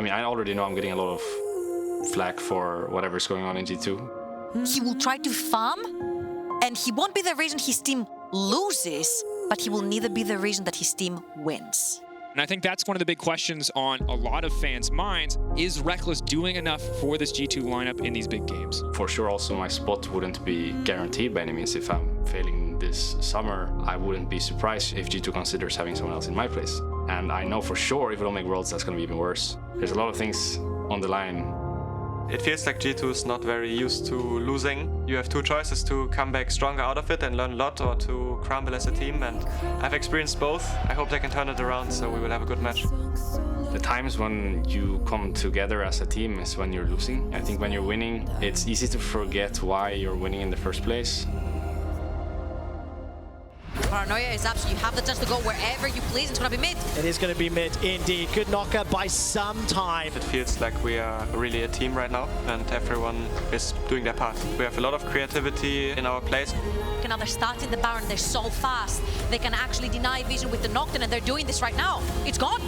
mean, I already know I'm getting a lot of flack for whatever's going on in G2. He will try to farm, and he won't be the reason his team loses, but he will neither be the reason that his team wins. And I think that's one of the big questions on a lot of fans' minds. Is Rekkles doing enough for this G2 lineup in these big games? For sure, also my spot wouldn't be guaranteed by any means. If I'm failing this summer, I wouldn't be surprised if G2 considers having someone else in my place. And I know for sure if we don't make Worlds, that's going to be even worse. There's a lot of things on the line. It feels like G2 is not very used to losing. You have two choices: to come back stronger out of it and learn a lot, or to crumble as a team, and I've experienced both. I hope they can turn it around, so we will have a good match. The times when you come together as a team is when you're losing. I think when you're winning, it's easy to forget why you're winning in the first place. Paranoia is absolutely, you have the chance to go wherever you please. It's going to be mid. It is going to be mid indeed. Good knockout by some time. It feels like we are really a team right now, and everyone is doing their part. We have a lot of creativity in our plays. Now they're starting the Baron, they're so fast. They can actually deny vision with the Nocturne, and they're doing this right now. It's gone.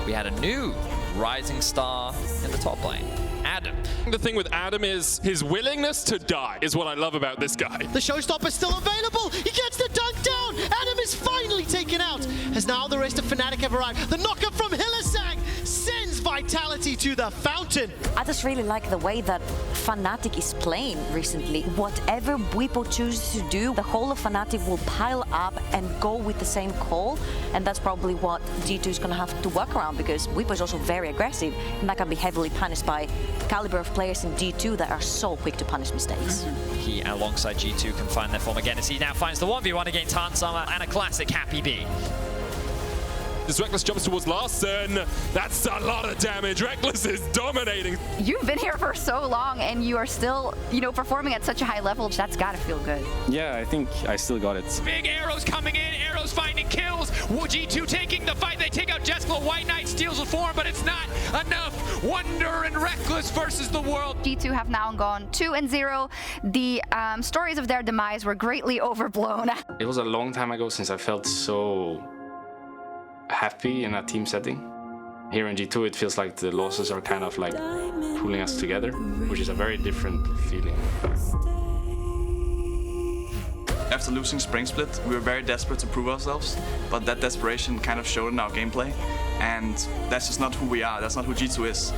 We had a new rising star in the top lane. Adam. The thing with Adam is his willingness to die is what I love about this guy. The showstopper's still available. He gets the dunk down. Adam is finally taken out. As now the rest of Fnatic have arrived. The knockup from Hylissang sends Vitality to the fountain. I just really like the way that Fnatic is playing recently. Whatever Bwipo chooses to do, the whole of Fnatic will pile up and go with the same call. And that's probably what G2 is going to have to work around, because Bwipo is also very aggressive, and that can be heavily punished by caliber of players in G2 that are so quick to punish mistakes. He, alongside G2, can find their form again as he now finds the 1v1 against Hansama and a classic Happy B. As Rekkles jumps towards Larssen, that's a lot of damage. Rekkles is dominating. You've been here for so long and you are still, performing at such a high level. That's gotta feel good. Yeah, I think I still got it. Big arrows coming in, arrows finding kills. G2 taking the fight. They take out Jeskla. White Knight steals the form, but it's not enough. Wunder and Rekkles versus the world. G2 have now gone 2-0. The stories of their demise were greatly overblown. It was a long time ago since I felt so happy in a team setting. Here in G2 it feels like the losses are kind of like pulling us together, which is a very different feeling. After losing Spring Split, we were very desperate to prove ourselves, but that desperation kind of showed in our gameplay, and that's just not who we are, that's not who G2 is.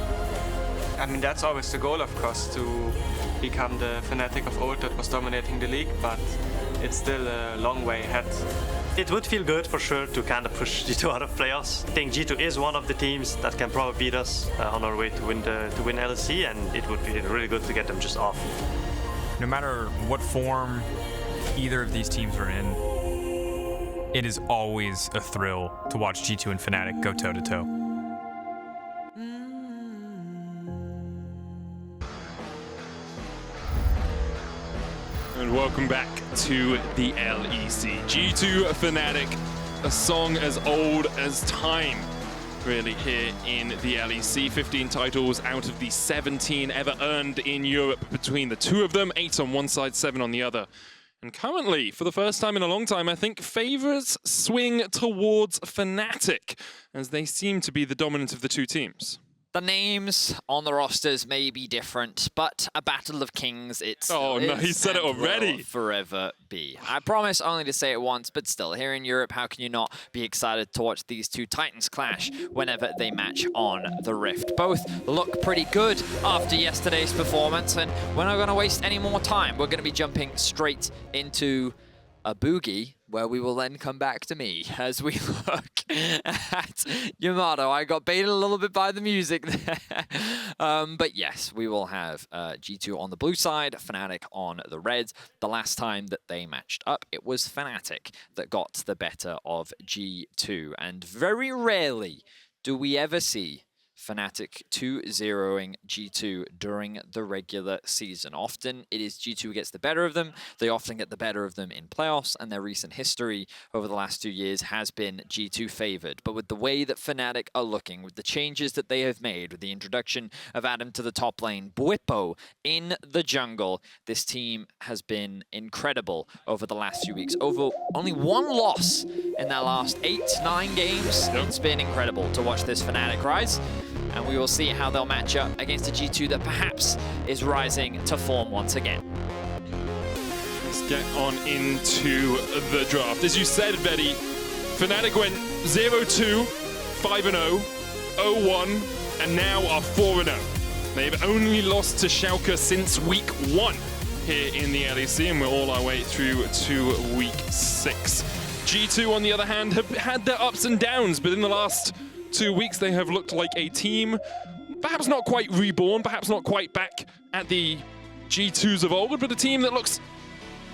I mean, that's always the goal, of course, to become the Fnatic of old that was dominating the league, but it's still a long way ahead. It would feel good for sure to kind of push G2 out of playoffs. I think G2 is one of the teams that can probably beat us on our way to win LEC, and it would be really good to get them just off. No matter what form either of these teams are in, it is always a thrill to watch G2 and Fnatic go toe-to-toe. And welcome back to the LEC. G2 Fnatic, a song as old as time, really, here in the LEC. 15 titles out of the 17 ever earned in Europe between the two of them. 8 on one side, 7 on the other. And currently, for the first time in a long time, I think favors swing towards Fnatic, as they seem to be the dominant of the two teams. The names on the rosters may be different, but a battle of kings, it's oh no, he said it already. Forever be. I promise only to say it once, but still, here in Europe, how can you not be excited to watch these two titans clash whenever they match on the Rift? Both look pretty good after yesterday's performance, and we're not going to waste any more time. We're going to be jumping straight into a boogie, where we will then come back to me as we look at Yamato. I got baited a little bit by the music there. But yes, we will have G2 on the blue side, Fnatic on the reds. The last time that they matched up, it was Fnatic that got the better of G2. And very rarely do we ever see Fnatic 2-0ing G2 during the regular season. Often it is G2 who gets the better of them. They often get the better of them in playoffs, and their recent history over the last 2 years has been G2 favored. But with the way that Fnatic are looking, with the changes that they have made, with the introduction of Adam to the top lane, Bwipo in the jungle, this team has been incredible over the last few weeks. Over only one loss in their last 8-9 games. It's been incredible to watch this Fnatic rise. and we will see how they'll match up against a G2 that perhaps is rising to form once again. Let's get on into the draft. As you said, Betty, Fnatic went 0-2, 5-0, 0-1, and now are 4-0. They've only lost to Schalke since week 1 here in the LEC, and we're all our way through to week 6. G2, on the other hand, have had their ups and downs, but in the last 2 weeks they have looked like a team, perhaps not quite reborn, perhaps not quite back at the G2s of old, but a team that looks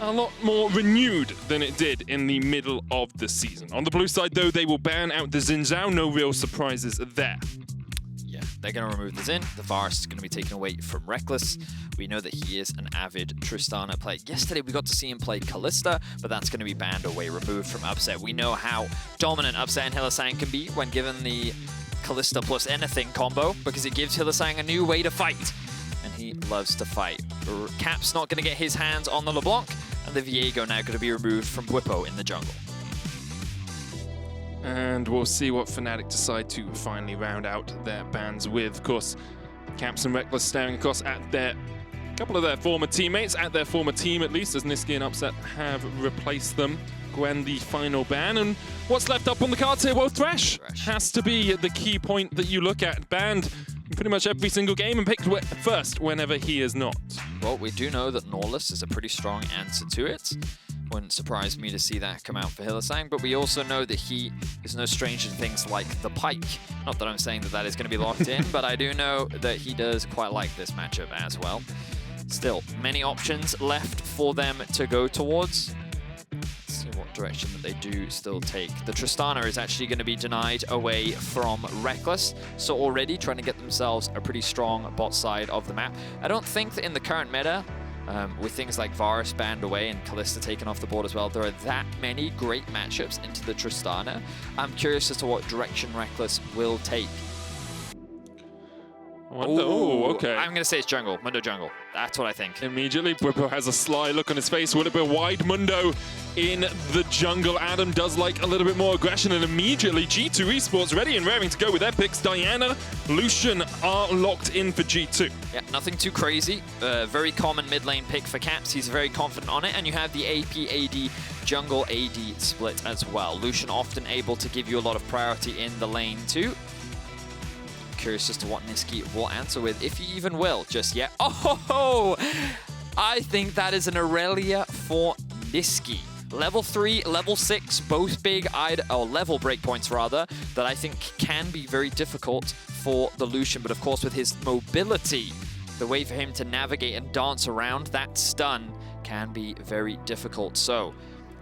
a lot more renewed than it did in the middle of the season. On the blue side, though, they will ban out the Xin Zhao. No real surprises there. Yeah, they're going to remove the Xin. The Varus is going to be taken away from Rekkles. We know that he is an avid Tristana player. Yesterday, we got to see him play Kalista, but that's going to be banned away, removed from Upset. We know how dominant Upset and Hylissang can be when given the Kalista plus anything combo, because it gives Hylissang a new way to fight. And he loves to fight. Cap's not going to get his hands on the LeBlanc, and the Viego now going to be removed from Bwipo in the jungle. And we'll see what Fnatic decide to finally round out their bans with. Of course, Caps and Rekkles staring across at a couple of their former teammates, at their former team at least, as Nisqy and Upset have replaced them. Gwen, the final ban, and what's left up on the cards here? Well, Thresh has to be the key point that you look at. Banned in pretty much every single game and picked first whenever he is not. Well, we do know that Norliss is a pretty strong answer to it. Wouldn't surprise me to see that come out for Hylissang, but we also know that he is no stranger to things like the Pike. Not that I'm saying that that is going to be locked in, but I do know that he does quite like this matchup as well. Still, many options left for them to go towards. Let's see what direction that they do still take. The Tristana is actually going to be denied away from Rekkles, so already trying to get themselves a pretty strong bot side of the map. I don't think that in the current meta, with things like Varus banned away and Kalista taken off the board as well, there are that many great matchups into the Tristana. I'm curious as to what direction Rekkles will take. Oh, okay. I'm going to say it's jungle, Mundo jungle. That's what I think. Immediately, Bwipo has a sly look on his face. Will it be a wide Mundo in the jungle? Adam does like a little bit more aggression, and immediately G2 Esports ready and raring to go with their picks. Diana, Lucian are locked in for G2. Yeah, nothing too crazy. Very common mid lane pick for Caps. He's very confident on it, and you have the AP AD jungle AD split as well. Lucian often able to give you a lot of priority in the lane too. Curious as to what Nisqy will answer with, if he even will just yet. Oh, I think that is an Aurelia for Nisqy. Level 3, level 6, both big level breakpoints rather, that I think can be very difficult for the Lucian, but of course with his mobility, the way for him to navigate and dance around that stun can be very difficult. So,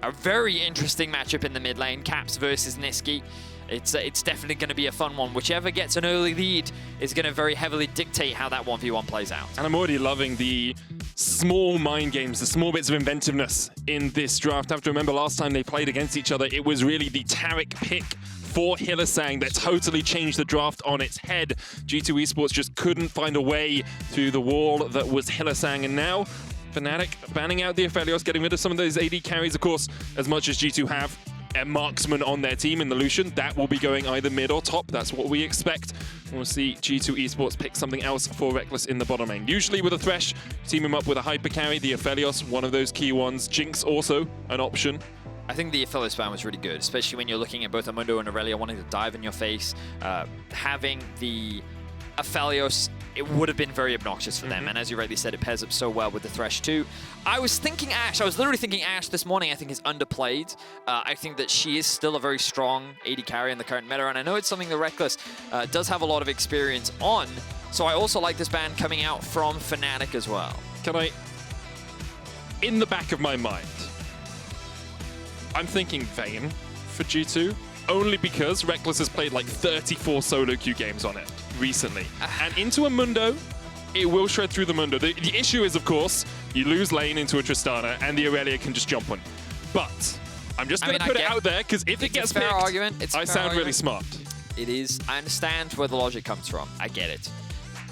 a very interesting matchup in the mid lane, Caps versus Nisqy. It's definitely going to be a fun one. Whichever gets an early lead is going to very heavily dictate how that 1v1 plays out. And I'm already loving the small mind games, the small bits of inventiveness in this draft. I have to remember last time they played against each other, it was really the Taric pick for Hylissang that totally changed the draft on its head. G2 Esports just couldn't find a way through the wall that was Hylissang, and now Fnatic banning out the Aphelios, getting rid of some of those AD carries, of course, as much as G2 have a marksman on their team in the Lucian. That will be going either mid or top. That's what we expect. We'll see G2 Esports pick something else for Rekkles in the bottom lane. Usually with a Thresh, team him up with a hyper carry, the Aphelios, one of those key ones. Jinx also an option. I think the Aphelios ban was really good, especially when you're looking at both Amundo and Aurelia wanting to dive in your face. Having the Aphelios, it would have been very obnoxious for them, and as you rightly said, it pairs up so well with the Thresh too. I was thinking Ashe, I was literally thinking Ashe this morning, I think is underplayed. I think that she is still a very strong AD carry in the current meta, and I know it's something that Rekkles does have a lot of experience on, so I also like this ban coming out from Fnatic as well. Can I, in the back of my mind, I'm thinking Vayne for G2, only because Rekkles has played like 34 solo queue games on it recently. And into a Mundo, it will shred through the Mundo. The issue is, of course, you lose lane into a Tristana and the Aurelia can just jump on. But I'm just going to put it out there, because if it gets picked, I sound really smart. It is. I understand where the logic comes from. I get it.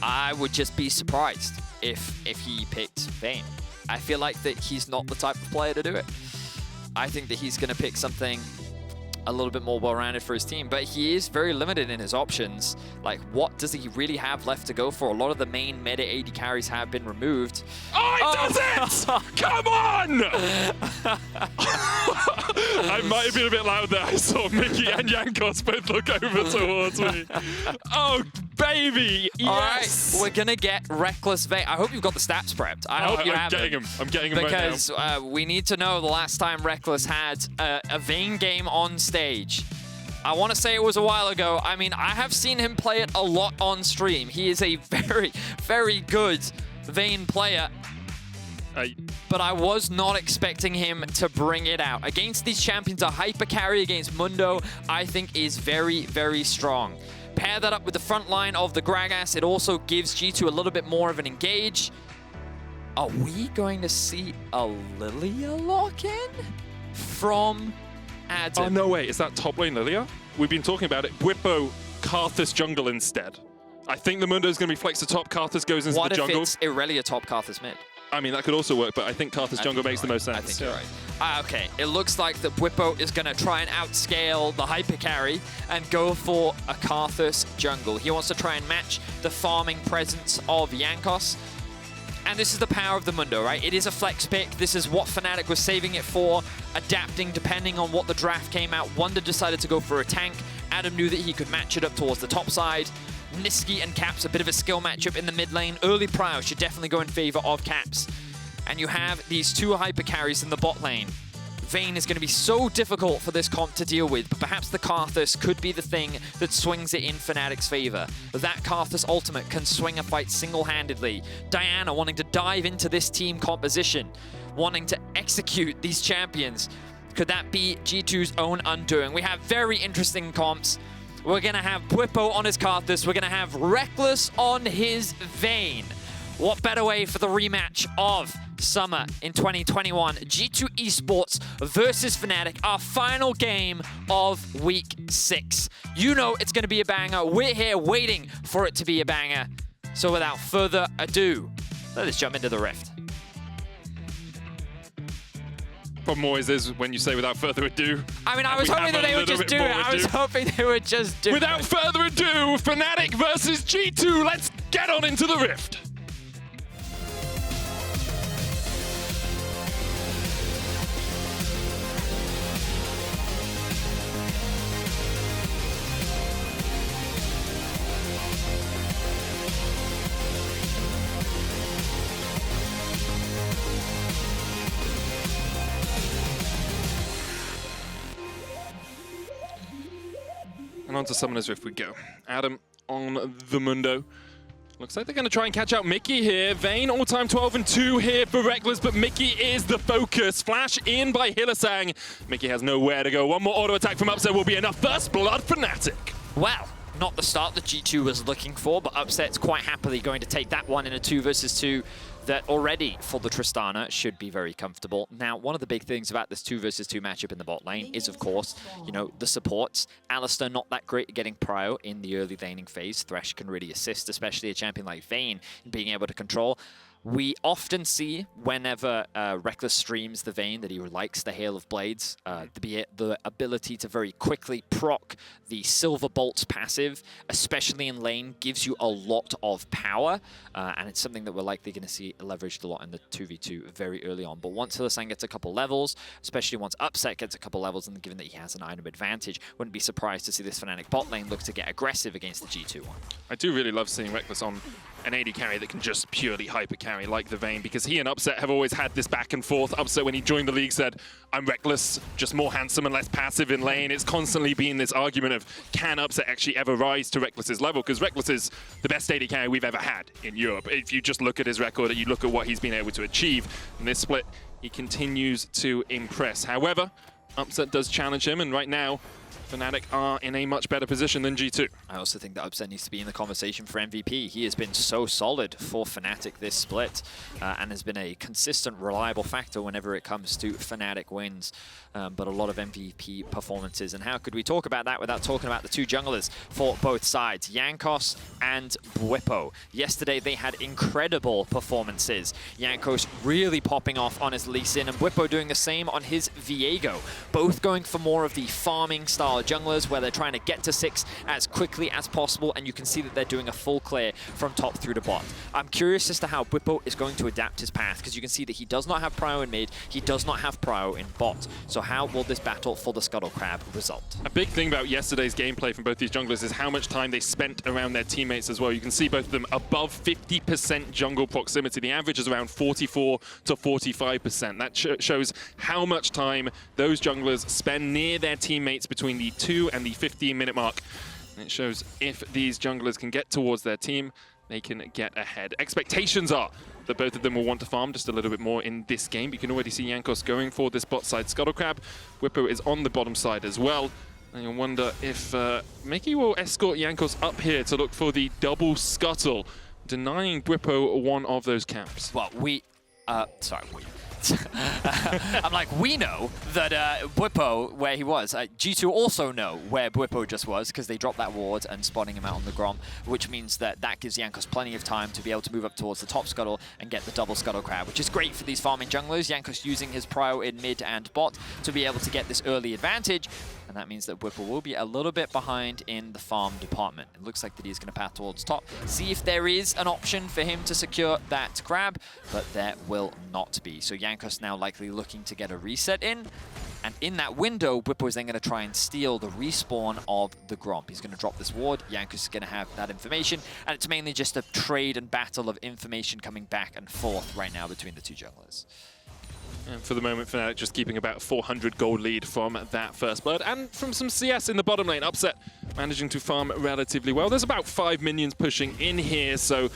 I would just be surprised if he picked Vayne. I feel like that he's not the type of player to do it. I think that he's going to pick something a little bit more well-rounded for his team, but he is very limited in his options. Like, what does he really have left to go for? A lot of the main meta AD carries have been removed. Oh, he does it! Come on! I might have been a bit loud there. I saw Mickey and Jankos both look over towards me. Oh, baby! Yes! All right, we're gonna get Reckless Vayne. I hope you've got the stats prepped. I hope you have them. I'm getting him because right now. We need to know the last time Reckless had a Vayne game on stage. I want to say it was a while ago. I mean, I have seen him play it a lot on stream. He is a very, very good Vayne player. But I was not expecting him to bring it out. Against these champions, a hyper carry against Mundo, I think is very, very strong. Pair that up with the front line of the Gragas. It also gives G2 a little bit more of an engage. Are we going to see a Lilia lock-in from Adam? Oh, no way. Is that top lane Lilia? We've been talking about it. Bwipo, Karthus jungle instead. I think the Mundo is going to be flexed to top. Karthus goes into the jungle. What if it's Irelia top, Karthus mid? I mean, that could also work, but I think Karthus jungle makes the most sense. I think you're right. Okay, it looks like that Bwipo is going to try and outscale the hyper carry and go for a Karthus jungle. He wants to try and match the farming presence of Jankos. And this is the power of the Mundo, right? It is a flex pick. This is what Fnatic was saving it for, adapting depending on what the draft came out. Wunder decided to go for a tank. Adam knew that he could match it up towards the top side. Nisqy and Caps, a bit of a skill matchup in the mid lane. Early prio should definitely go in favor of Caps. And you have these two hyper carries in the bot lane. Vayne is going to be so difficult for this comp to deal with, but perhaps the Karthus could be the thing that swings it in Fnatic's favor. That Karthus ultimate can swing a fight single-handedly. Diana wanting to dive into this team composition, wanting to execute these champions. Could that be G2's own undoing? We have very interesting comps. We're going to have Bwipo on his Karthus. We're going to have Reckless on his Vayne. What better way for the rematch of Summer in 2021? G2 Esports versus Fnatic, our final game of Week 6. You know it's going to be a banger. We're here waiting for it to be a banger. So without further ado, let us jump into the Rift. Problem always is when you say without further ado. I mean, I was hoping that they would just do it. I was hoping they would just do it. Without further ado, Fnatic versus G2. Let's get on into the Rift. And on to Summoner's Rift we go. Adam on the Mundo. Looks like they're going to try and catch out Mickey here. Vayne all-time 12-2 here for Reckless, but Mickey is the focus. Flash in by Hylissang. Mickey has nowhere to go. One more auto attack from Upset will be enough. First blood, Fnatic. Well, not the start that G2 was looking for, but Upset's quite happily going to take that one in a 2 versus 2 that already for the Tristana should be very comfortable. Now, one of the big things about this 2 versus 2 matchup in the bot lane is, of course, you know, the supports. Alistar not that great at getting prio in the early laning phase. Thresh can really assist, especially a champion like Vayne, in being able to control. We often see whenever Reckless streams the Vayne that he likes the Hail of Blades, the ability to very quickly proc the Silver Bolts passive, especially in lane, gives you a lot of power, and it's something that we're likely going to see leveraged a lot in the 2v2 very early on. But once Hylissang gets a couple levels, especially once Upset gets a couple levels, and given that he has an item advantage, wouldn't be surprised to see this Fnatic bot lane look to get aggressive against the G2 one. I do really love seeing Reckless on an AD carry that can just purely hyper carry like the Vayne, because he and Upset have always had this back and forth. Upset, when he joined the league, said, I'm Reckless, just more handsome and less passive in lane. It's constantly been this argument of, can Upset actually ever rise to Reckless's level? Because Reckless is the best AD carry we've ever had in Europe. If you just look at his record, you look at what he's been able to achieve in this split, he continues to impress. However, Upset does challenge him, and right now, Fnatic are in a much better position than G2. I also think that Upset needs to be in the conversation for MVP. He has been so solid for Fnatic this split and has been a consistent, reliable factor whenever it comes to Fnatic wins. But a lot of MVP performances. And how could we talk about that without talking about the two junglers for both sides, Jankos and Bwipo. Yesterday they had incredible performances. Jankos really popping off on his Lee Sin and Bwipo doing the same on his Viego. Both going for more of the farming style junglers where they're trying to get to 6 as quickly as possible, and you can see that they're doing a full clear from top through to bot. I'm curious as to how Bwipo is going to adapt his path, because you can see that he does not have prio in mid, he does not have prio in bot. So how will this battle for the Scuttle Crab result? A big thing about yesterday's gameplay from both these junglers is how much time they spent around their teammates as well. You can see both of them above 50% jungle proximity. The average is around 44 to 45%. That shows how much time those junglers spend near their teammates between the 2 and the 15-minute mark. And it shows if these junglers can get towards their team, they can get ahead. Expectations are that both of them will want to farm just a little bit more in this game. You can already see Jankos going for this bot side Scuttle Crab. Bwipo is on the bottom side as well. And you wonder if Mickey will escort Jankos up here to look for the double scuttle, denying Bwipo one of those camps. Well, I'm like, we know that Bwipo, where he was, G2 also know where Bwipo just was because they dropped that ward and spotting him out on the Grom, which means that that gives Jankos plenty of time to be able to move up towards the top scuttle and get the double Scuttle Crab, which is great for these farming junglers. Jankos using his prio in mid and bot to be able to get this early advantage, and that means that Bwipo will be a little bit behind in the farm department. It looks like that he's going to path towards top, see if there is an option for him to secure that grab, but there will not be. So Jankos now likely looking to get a reset in, and in that window, Bwipo is then going to try and steal the respawn of the Gromp. He's going to drop this ward, Jankos is going to have that information, and it's mainly just a trade and battle of information coming back and forth right now between the two junglers. And for the moment, Fnatic just keeping about 400 gold lead from that first blood, and from some CS in the bottom lane. Upset managing to farm relatively well. There's about 5 minions pushing in here, so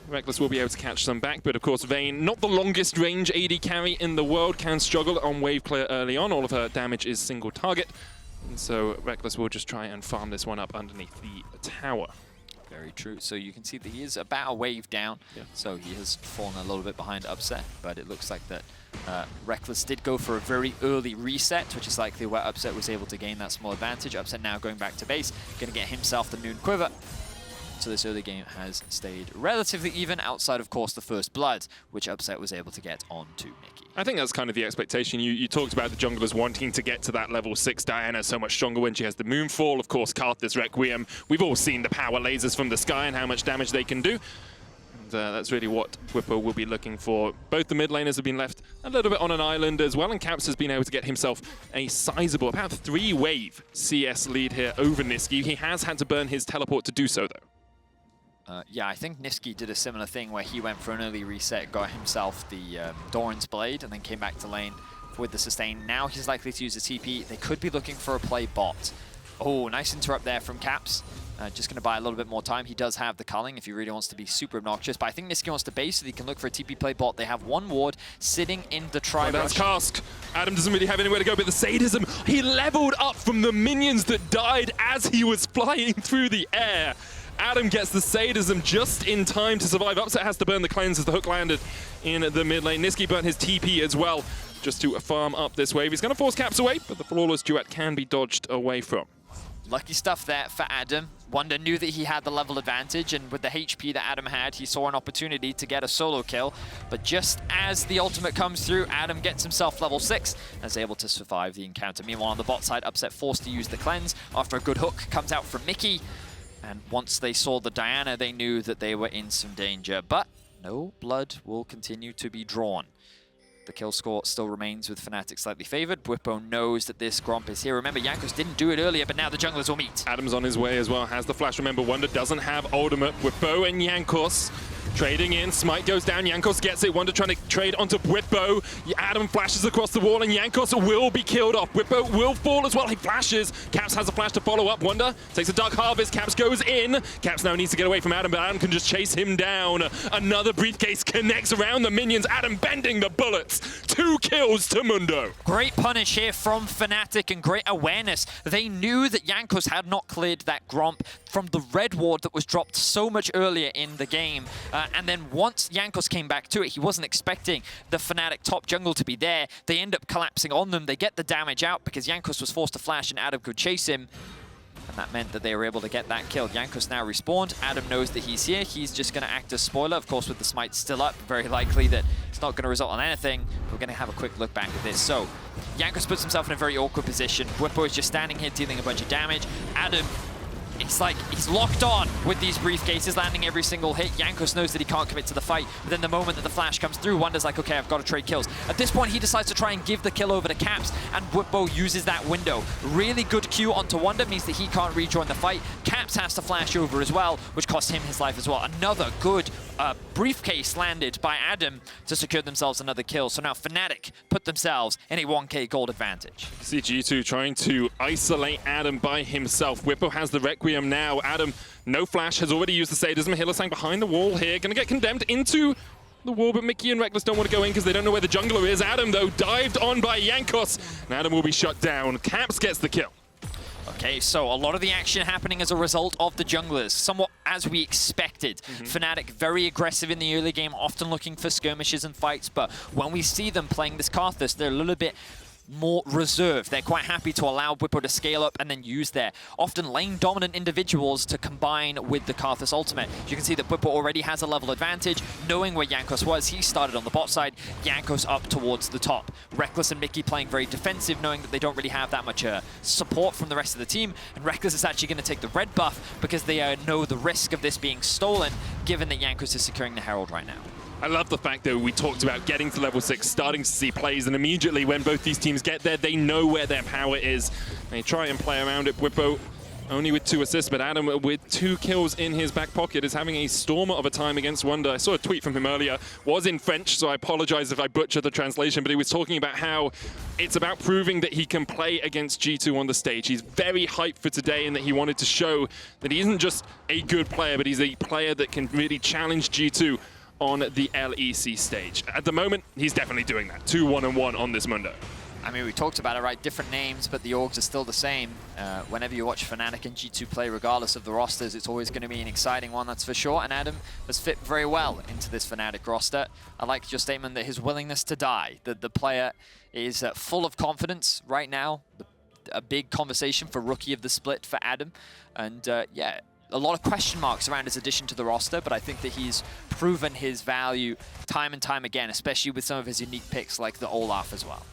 Rekkles will be able to catch some back, but of course Vayne, not the longest range AD carry in the world, can struggle on wave clear early on. All of her damage is single target, and so Rekkles will just try and farm this one up underneath the tower. Very true. So you can see that he is about a wave down, so he has fallen a little bit behind Upset, but it looks like that Rekkles did go for a very early reset, which is likely where Upset was able to gain that small advantage. Upset now going back to base, going to get himself the Noon Quiver. So this early game has stayed relatively even, outside of course the first blood, which Upset was able to get onto Mickey. I think that's kind of the expectation. You talked about the junglers wanting to get to that level 6. Diana so much stronger when she has the Moonfall. Of course, Karthus Requiem. We've all seen the power lasers from the sky and how much damage they can do. And that's really what Bwipo will be looking for. Both the mid laners have been left a little bit on an island as well, and Caps has been able to get himself a sizable, about 3-wave CS lead here over Nisqy. He has had to burn his teleport to do so, though. Yeah, I think Nisqy did a similar thing where he went for an early reset, got himself the Doran's Blade, and then came back to lane with the sustain. Now he's likely to use the TP. They could be looking for a play bot. Oh, nice interrupt there from Caps. Just going to buy a little bit more time. He does have the culling if he really wants to be super obnoxious, but I think Nisqy wants to base so he can look for a TP play bot. They have one ward sitting in the tri-rush. That's Cask. Adam doesn't really have anywhere to go, but the sadism, he leveled up from the minions that died as he was flying through the air. Adam gets the sadism just in time to survive. Upset has to burn the cleanse as the hook landed in the mid lane. Nisqy burnt his TP as well, just to farm up this wave. He's going to force Caps away, but the flawless duet can be dodged away from. Lucky stuff there for Adam. Wunder knew that he had the level advantage, and with the HP that Adam had, he saw an opportunity to get a solo kill. But just as the ultimate comes through, Adam gets himself level 6 and is able to survive the encounter. Meanwhile, on the bot side, Upset forced to use the cleanse after a good hook comes out from Mickey. And once they saw the Diana, they knew that they were in some danger. But no blood will continue to be drawn. The kill score still remains with Fnatic slightly favored. Bwipo knows that this Gromp is here. Remember, Jankos didn't do it earlier, but now the junglers will meet. Adam's on his way as well, has the flash. Remember, Wunder doesn't have ultimate. Bwipo and Jankos Trading in, Smite goes down, Jankos gets it, Wunder trying to trade onto Bwipo. Adam flashes across the wall and Jankos will be killed off. Bwipo will fall as well, he flashes. Caps has a flash to follow up, Wunder takes a Dark Harvest, Caps goes in. Caps now needs to get away from Adam, but Adam can just chase him down. Another briefcase connects around the minions, Adam bending the bullets. 2 kills to Mundo. Great punish here from Fnatic and great awareness. They knew that Jankos had not cleared that Gromp from the red ward that was dropped so much earlier in the game. And then once Jankos came back to it, he wasn't expecting the Fnatic top jungle to be there. They end up collapsing on them. They get the damage out because Jankos was forced to flash and Adam could chase him. And that meant that they were able to get that kill. Jankos now respawned. Adam knows that he's here. He's just going to act as spoiler. Of course, with the smite still up, very likely that it's not going to result in anything. We're going to have a quick look back at this. So, Jankos puts himself in a very awkward position. Bwipo is just standing here dealing a bunch of damage. Adam, it's like he's locked on with these briefcases, landing every single hit. Jankos knows that he can't commit to the fight, but then the moment that the flash comes through, Wunder's like, okay, I've got to trade kills. At this point, he decides to try and give the kill over to Caps, and Bwipo uses that window. Really good Q onto Wunder means that he can't rejoin the fight. Caps has to flash over as well, which costs him his life as well. Another good briefcase landed by Adam to secure themselves another kill. So now Fnatic put themselves in a 1k gold advantage. See G2 trying to isolate Adam by himself. Bwipo has the Requiem now. Adam, no flash, has already used the sadism. Hylissang behind the wall here, gonna get condemned into the wall, but Mickey and Rekkles don't want to go in because they don't know where the jungler is. Adam, though, dived on by Jankos, and Adam will be shut down. Caps gets the kill. Okay, so a lot of the action happening as a result of the junglers, somewhat as we expected. Fnatic very aggressive in the early game, often looking for skirmishes and fights, but when we see them playing this Karthus, they're a little bit more reserved. They're quite happy to allow Bwipo to scale up and then use their often lane-dominant individuals to combine with the Karthus ultimate. You can see that Bwipo already has a level advantage. Knowing where Jankos was, he started on the bot side, Jankos up towards the top. Rekkles and Mickey playing very defensive, knowing that they don't really have that much support from the rest of the team, and Rekkles is actually going to take the red buff because they know the risk of this being stolen, given that Jankos is securing the Herald right now. I love the fact that we talked about getting to level 6, starting to see plays, and immediately when both these teams get there, they know where their power is. They try and play around it. Bwipo only with 2 assists, but Adam with 2 kills in his back pocket is having a storm of a time against Wunder. I saw a tweet from him earlier, was in French, so I apologize if I butchered the translation, but he was talking about how it's about proving that he can play against G2 on the stage. He's very hyped for today and that he wanted to show that he isn't just a good player, but he's a player that can really challenge G2 on the LEC stage. At the moment, he's definitely doing that. 2 1-on-1 on this Mundo. I mean, we talked about it, right? Different names, but the orgs are still the same. Whenever you watch Fnatic and G2 play, regardless of the rosters, it's always going to be an exciting one, that's for sure. And Adam has fit very well into this Fnatic roster. I like your statement that his willingness to die, that the player is full of confidence right now. A big conversation for Rookie of the Split for Adam. And yeah, a lot of question marks around his addition to the roster, but I think that he's proven his value time and time again, especially with some of his unique picks like the Olaf as well.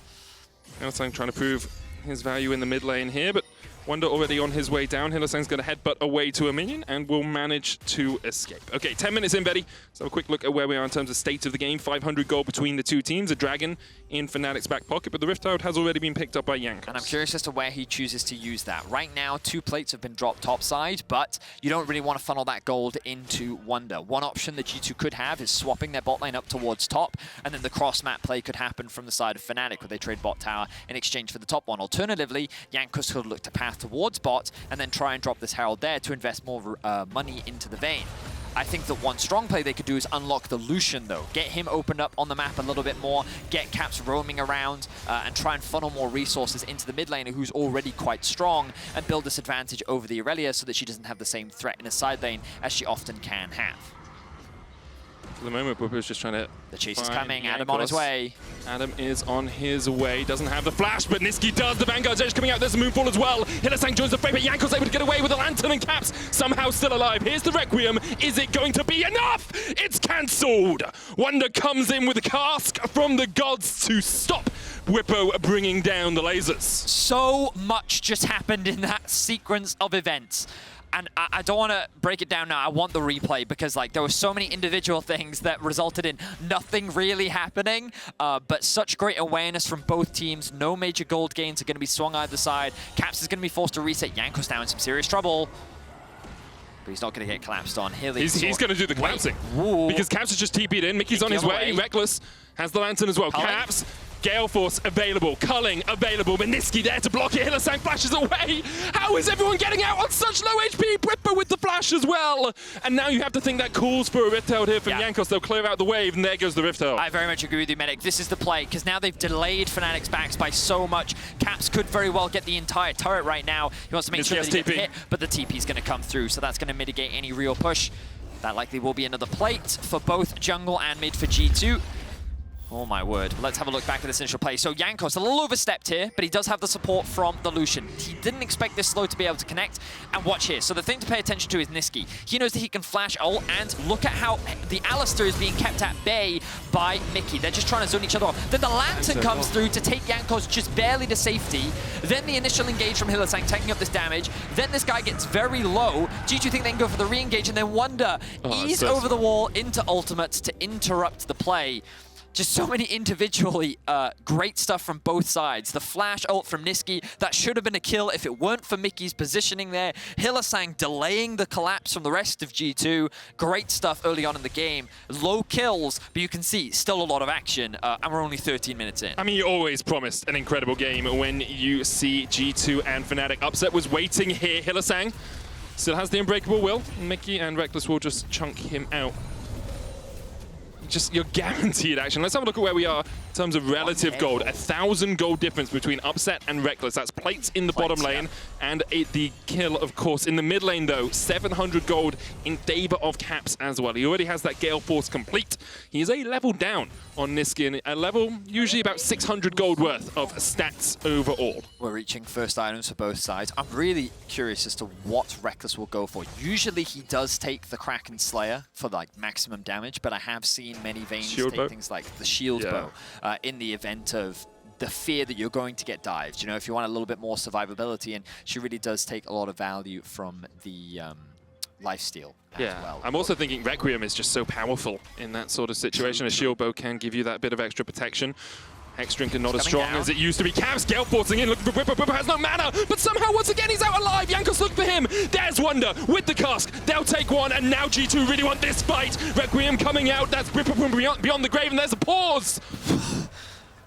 Hylissang trying to prove his value in the mid lane here, but Wunder already on his way down. Hylissang's going to headbutt away to a minion and will manage to escape. Okay, 10 minutes in, Betty. Let's have a quick look at where we are in terms of state of the game. 500 gold between the two teams. A Dragon in Fnatic's back pocket, but the Rift Herald has already been picked up by Jankos. And I'm curious as to where he chooses to use that. Right now, 2 plates have been dropped topside, but you don't really want to funnel that gold into Wunder. One option that G2 could have is swapping their bot lane up towards top, and then the cross-map play could happen from the side of Fnatic, where they trade bot tower in exchange for the top one. Alternatively, Jankos could look to path towards bot, and then try and drop this Herald there to invest more money into the Vayne. I think that one strong play they could do is unlock the Lucian, though. Get him opened up on the map a little bit more, get Caps roaming around, and try and funnel more resources into the mid laner, who's already quite strong, and build this advantage over the Irelia so that she doesn't have the same threat in a side lane as she often can have. For the moment, Bwipo's just trying to... The chase is coming, Adam on his way. Adam is on his way, doesn't have the flash, but Nisqy does. The Vanguard's edge coming out, there's a Moonfall as well. Hylissang joins the fray, but Jankos able to get away with the Lantern, and Caps somehow still alive. Here's the Requiem. Is it going to be enough? It's cancelled. Wunder comes in with a cask from the gods to stop Bwipo bringing down the lasers. So much just happened in that sequence of events. And I don't want to break it down now. I want the replay because like there were so many individual things that resulted in nothing really happening. But such great awareness from both teams. No major gold gains are going to be swung either side. Caps is going to be forced to reset. Jankos now in some serious trouble. but he's not going to get collapsed on. He's going to do the collapsing. Because Caps has just TP'd in. Mickey's on his way. Reckless has the Lantern as well. Caps, Gale Force available. Culling available. Meniski there to block it. Hylissang flashes away. How is everyone getting out on such low HP? Bripper with the flash as well. And now you have to think that calls for a Rift Herald here from Jankos. They'll clear out the wave, and there goes the Rift Herald. I very much agree with you, Medic. This is the play, because now they've delayed Fnatic's backs by so much. Caps could very well get the entire turret right now. He wants to make sure that he gets hit, but the TP's going to come through, so that's going to mitigate any real push. That likely will be another plate for both jungle and mid for G2. Oh my word. Let's have a look back at this initial play. So Jankos, a little overstepped here, but he does have the support from the Lucian. He didn't expect this slow to be able to connect. And watch here. So the thing to pay attention to is Niski. He knows that he can flash ult, and look at how the Alistar is being kept at bay by Mickey. They're just trying to zone each other off. Then the Lantern comes through to take Jankos just barely to safety. Then the initial engage from Hylissang, taking up this damage. Then this guy gets very low. G2 think they can go for the re-engage, and then Wunder ease over the wall into ultimates to interrupt the play. Just so many individually great stuff from both sides. The flash ult from Niski, that should have been a kill if it weren't for Mickey's positioning there. Hylissang delaying the collapse from the rest of G2. Great stuff early on in the game. Low kills, but you can see still a lot of action, and we're only 13 minutes in. I mean, you always promised an incredible game when you see G2 and Fnatic. Upset was waiting here. Hylissang still has the unbreakable will. Mickey and Reckless will just chunk him out. Just your guaranteed action. Let's have a look at where we are in terms of relative gold. 1,000 gold difference between Upset and Reckless. That's plates in the bottom lane and the kill, of course. In the mid lane, though, 700 gold in favor of Caps as well. He already has that Gale Force complete. He is a level down on Niskin, a level usually about 600 gold worth of stats overall. We're reaching first items for both sides. I'm really curious as to what Reckless will go for. Usually he does take the Kraken Slayer for like maximum damage, but I have seen many Vaynes take things like the shield bow in the event of the fear that you're going to get dived. You know, if you want a little bit more survivability, and she really does take a lot of value from the lifesteal as well. I'm also thinking Requiem is just so powerful in that sort of situation. A shield bow can give you that bit of extra protection. Hexdrinker not as strong as it used to be. Caps Gale forcing in, looking for Bripper. Bripper has no mana, but somehow once again he's out alive. Jankos look for him. There's Wunder with the cask. They'll take one, and now G2 really want this fight. Requiem coming out. That's Bripper from beyond the grave, and there's a pause.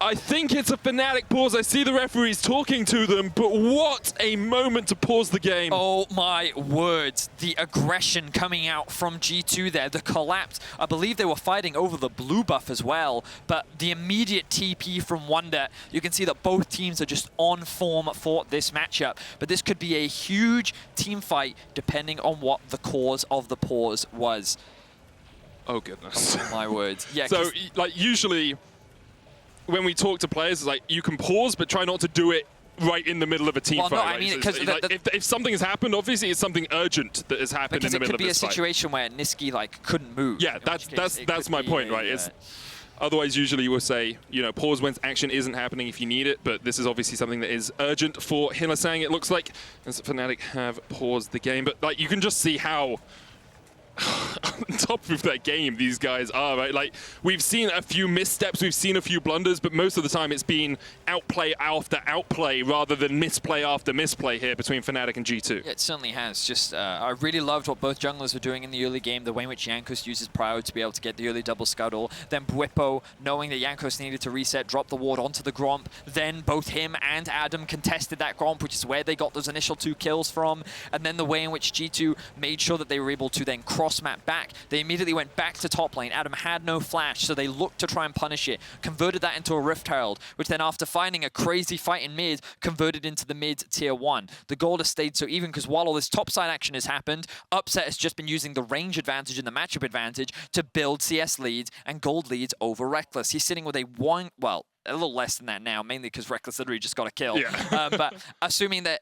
I think it's a Fnatic pause. I see the referees talking to them, but what a moment to pause the game. Oh my words. The aggression coming out from G2 there, the collapse. I believe they were fighting over the blue buff as well, but the immediate TP from Wunder, you can see that both teams are just on form for this matchup. But this could be a huge team fight depending on what the cause of the pause was. Oh goodness. Oh my words. Yeah. So, like, usually when we talk to players, it's like, you can pause, but try not to do it right in the middle of a team fight. No, right? I mean, so like, if something has happened, obviously it's something urgent that has happened in the middle of this fight. Because it could be a situation where Niski like couldn't move. Yeah, that's my point, right? It's, otherwise, usually you will say, you know, pause when action isn't happening if you need it, but this is obviously something that is urgent for Hylissang, it looks like, as Fnatic have paused the game. But like, you can just see how on top of that game these guys are, right? Like, we've seen a few missteps, we've seen a few blunders, but most of the time it's been outplay after outplay rather than misplay after misplay here between Fnatic and G2. Yeah, it certainly has. Just, I really loved what both junglers were doing in the early game, the way in which Jankos uses Prio to be able to get the early double scuttle, then Bwipo, knowing that Jankos needed to reset, drop the ward onto the Gromp, then both him and Adam contested that Gromp, which is where they got those initial 2 kills from, and then the way in which G2 made sure that they were able to then cross map back. They immediately went back to top lane. Adam had no flash, so they looked to try and punish it. Converted that into a Rift Herald, which then after finding a crazy fight in mid, converted into the mid tier 1. The gold has stayed so even because while all this topside action has happened, Upset has just been using the range advantage and the matchup advantage to build CS leads and gold leads over Reckless. He's sitting with a a little less than that now, mainly because Reckless literally just got a kill. Yeah. But assuming that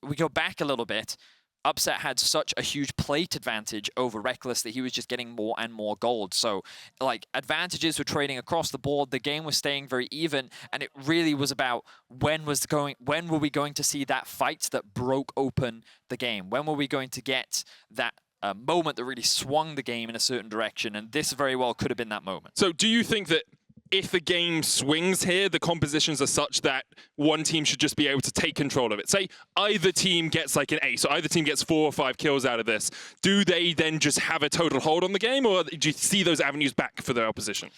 we go back a little bit, Upset had such a huge plate advantage over Reckless that he was just getting more and more gold. So, like, advantages were trading across the board. The game was staying very even, and it really was about when were we going to see that fight that broke open the game? When were we going to get that moment that really swung the game in a certain direction? And this very well could have been that moment. So, do you think that if a game swings here, the compositions are such that one team should just be able to take control of it. Say either team gets like an ace, or either team gets 4 or 5 kills out of this. Do they then just have a total hold on the game, or do you see those avenues back for their opposition?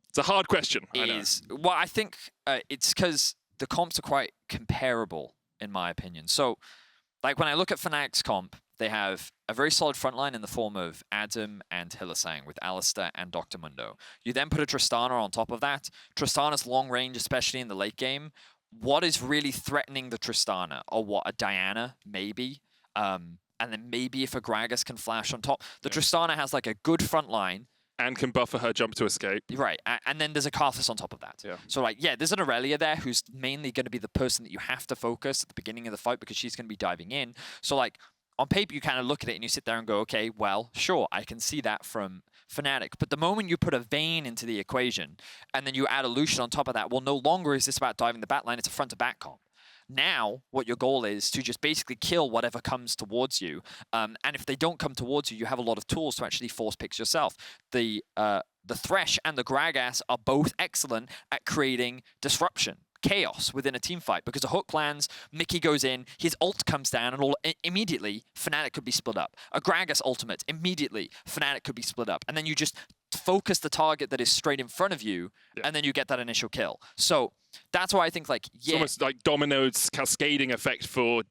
It's a hard question. Well, I think it's because the comps are quite comparable, in my opinion. So, like when I look at Fnatic's comp, they have a very solid front line in the form of Adam and Hylissang with Alistar and Dr. Mundo. You then put a Tristana on top of that. Tristana's long range, especially in the late game. What is really threatening the Tristana? Or what, a Diana, maybe? And then maybe if a Gragas can flash on top. The Tristana has like a good front line. And can buffer her jump to escape. Right, and then there's a Karthus on top of that. Yeah. So like, yeah, there's an Aurelia there who's mainly going to be the person that you have to focus at the beginning of the fight because she's going to be diving in. So like, on paper, you kind of look at it and you sit there and go, okay, well, sure, I can see that from Fnatic. But the moment you put a Vayne into the equation and then you add a Lucian on top of that, well, no longer is this about diving the back line, it's a front-to-back comp. Now, what your goal is to just basically kill whatever comes towards you. And if they don't come towards you, you have a lot of tools to actually force picks yourself. The Thresh and the Gragas are both excellent at creating disruption. Chaos within a team fight because a hook lands, Mickey goes in, his ult comes down, and immediately Fnatic could be split up. A Gragas ultimate, immediately Fnatic could be split up. And then you just focus the target that is straight in front of you, and then you get that initial kill. So that's why I think, like, yeah. It's almost like dominoes cascading effect for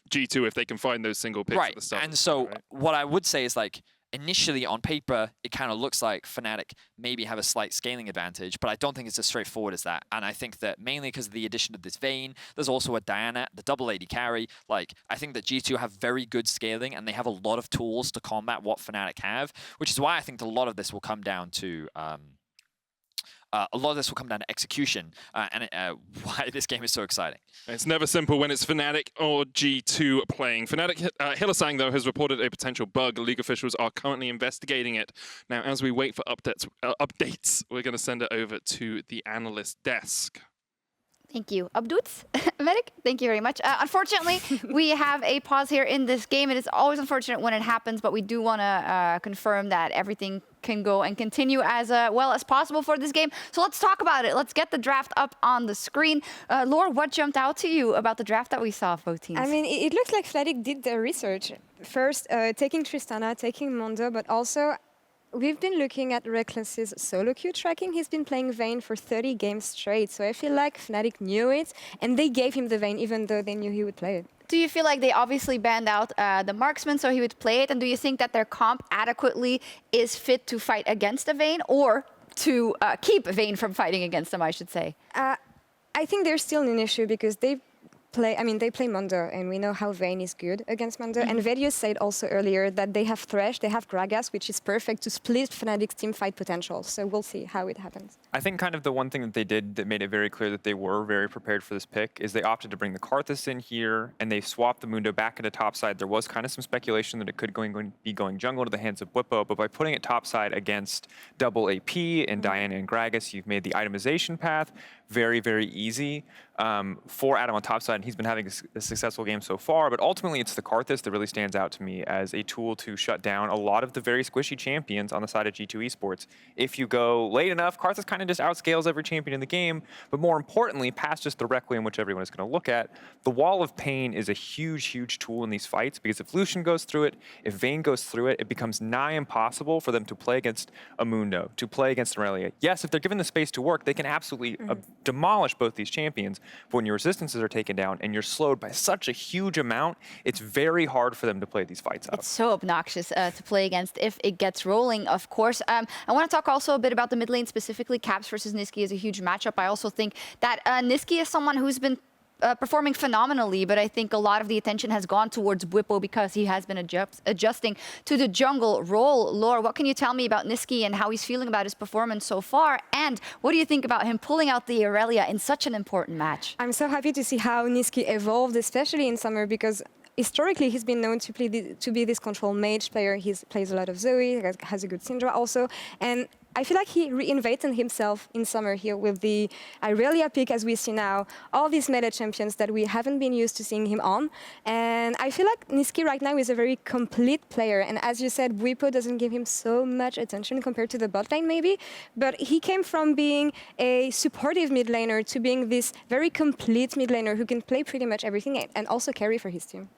G2 if they can find those single picks at the start. And so what I would say is, like, initially on paper, it kind of looks like Fnatic maybe have a slight scaling advantage, but I don't think it's as straightforward as that. And I think that mainly because of the addition of this Vayne, there's also a Diana, the double AD carry. Like, I think that G2 have very good scaling and they have a lot of tools to combat what Fnatic have, which is why I think a lot of this will come down to execution and why this game is so exciting. It's never simple when it's Fnatic or G2 playing. Fnatic, Hylissang, though, has reported a potential bug. League officials are currently investigating it. Now, as we wait for updates, we're going to send it over to the analyst desk. Thank you. Abdoots, Medic, thank you very much. Unfortunately, we have a pause here in this game. It is always unfortunate when it happens, but we do want to confirm that everything can go and continue as well as possible for this game. So let's talk about it. Let's get the draft up on the screen. Laura, what jumped out to you about the draft that we saw of both teams? I mean, it looks like Fnatic did their research. First, taking Tristana, taking Mundo, but also we've been looking at Reckless's solo queue tracking. He's been playing Vayne for 30 games straight, so I feel like Fnatic knew it, and they gave him the Vayne even though they knew he would play it. Do you feel like they obviously banned out the marksman so he would play it, and do you think that their comp adequately is fit to fight against a Vayne, or to keep Vayne from fighting against them, I should say? I think there's still an issue because they play Mundo, and we know how Vayne is good against Mundo. And Vedius said also earlier that they have Thresh, they have Gragas, which is perfect to split Fnatic's team fight potential. So we'll see how it happens. I think kind of the one thing that they did that made it very clear that they were very prepared for this pick is they opted to bring the Karthus in here, and they swapped the Mundo back into topside. There was kind of some speculation that it could be going jungle to the hands of Bwipo, but by putting it topside against double AP and Diana and Gragas, you've made the itemization path very, very easy for Adam on topside, and he's been having a successful game so far, but ultimately it's the Karthus that really stands out to me as a tool to shut down a lot of the very squishy champions on the side of G2 Esports. If you go late enough, Karthus kind of just outscales every champion in the game, but more importantly, past just the Requiem, which everyone is going to look at, the Wall of Pain is a huge, huge tool in these fights, because if Lucian goes through it, if Vayne goes through it, it becomes nigh impossible for them to play against a Mundo, to play against Aurelia. Yes, if they're given the space to work, they can absolutely demolish both these champions, but when your resistances are taken down and you're slowed by such a huge amount, it's very hard for them to play these fights out. It's so obnoxious to play against if it gets rolling, of course. I want to talk also a bit about the mid lane, specifically Caps versus Nisqy is a huge matchup. I also think that Nisqy is someone who's been performing phenomenally, but I think a lot of the attention has gone towards Bwipo because he has been adjusting to the jungle role. Laura, what can you tell me about Nisqy and how he's feeling about his performance so far? And what do you think about him pulling out the Aurelia in such an important match? I'm so happy to see how Nisqy evolved, especially in summer, because historically he's been known to be this control mage player. He plays a lot of Zoe, has a good Syndra also, and I feel like he reinvented himself in summer here with the Irelia pick, as we see now, all these meta champions that we haven't been used to seeing him on. And I feel like Nisqy right now is a very complete player. And as you said, Bwipo doesn't give him so much attention compared to the bot lane maybe, but he came from being a supportive mid laner to being this very complete mid laner who can play pretty much everything and also carry for his team.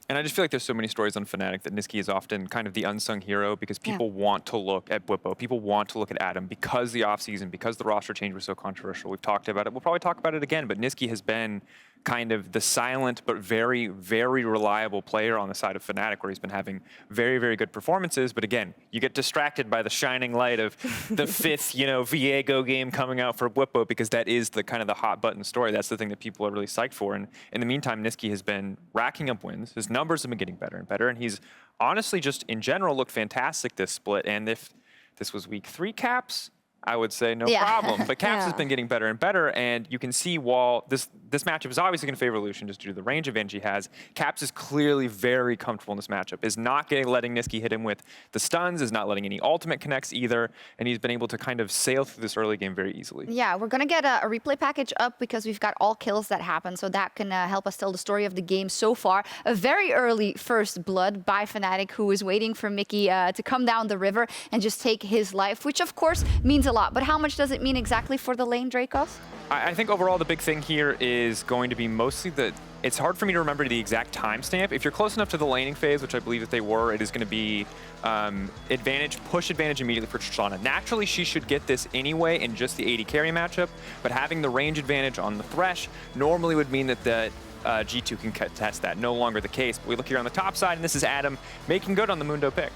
And I just feel like there's so many stories on Fnatic that Nisqy is often kind of the unsung hero because people want to look at Bwipo, people want to look at Adam because the offseason, because the roster change was so controversial. We've talked about it. We'll probably talk about it again, but Nisqy has been kind of the silent but very, very reliable player on the side of Fnatic, where he's been having very, very good performances. But again, you get distracted by the shining light of the fifth, Viego game coming out for Bwipo, because that is the kind of the hot button story. That's the thing that people are really psyched for. And in the meantime, Nisqy has been racking up wins. His numbers have been getting better and better, and he's honestly just in general looked fantastic this split. And if this was week 3 Caps, I would say no problem. But Caps has been getting better and better, and you can see while this matchup is obviously going to favor Lucian just due to the range advantage he has, Caps is clearly very comfortable in this matchup, is not letting Nisqy hit him with the stuns, is not letting any ultimate connects either, and he's been able to kind of sail through this early game very easily. Yeah, we're going to get a replay package up because we've got all kills that happen, so that can help us tell the story of the game so far. A very early first blood by Fnatic, who is waiting for Mickey to come down the river and just take his life, which of course means a lot. But how much does it mean exactly for the lane, Dracos? I think overall the big thing here is going to be mostly it's hard for me to remember the exact timestamp. If you're close enough to the laning phase, which I believe that they were, it is going to be push advantage immediately for Tristana. Naturally, she should get this anyway in just the AD carry matchup, but having the range advantage on the Thresh normally would mean that G2 can contest that. No longer the case. But we look here on the top side, and this is Adam making good on the Mundo pick.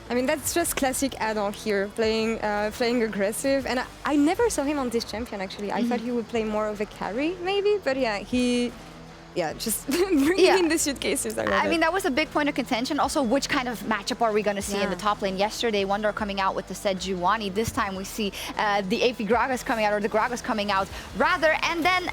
I mean, that's just classic Adam here, playing aggressive. And I never saw him on this champion, actually. I thought he would play more of a carry, maybe. But yeah, just bringing in the suitcases. I mean, that was a big point of contention. Also, which kind of matchup are we going to see in the top lane? Yesterday, Wunder coming out with the Sejuani. This time we see the AP Gragas coming out, or the Gragas coming out, rather. And then,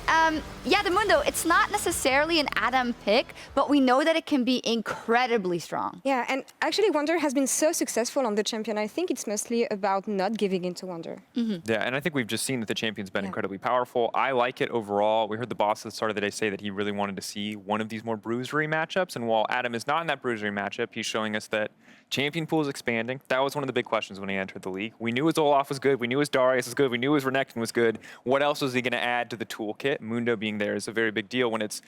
the Mundo, it's not necessarily an Adam pick, but we know that it can be incredibly strong. Yeah, and actually Wunder has been so successful on the champion. I think it's mostly about not giving in to Wunder. Yeah, and I think we've just seen that the champion's been incredibly powerful. I like it overall. We heard the boss at the start of the day say that he really wanted to see one of these more bruisery matchups, and while Adam is not in that bruisery matchup, he's showing us that champion pool is expanding. That was one of the big questions when he entered the league. We knew his Olaf was good, we knew his Darius was good, we knew his Renekton was good. What else was he going to add to the toolkit? Mundo being there is a very big deal when it's,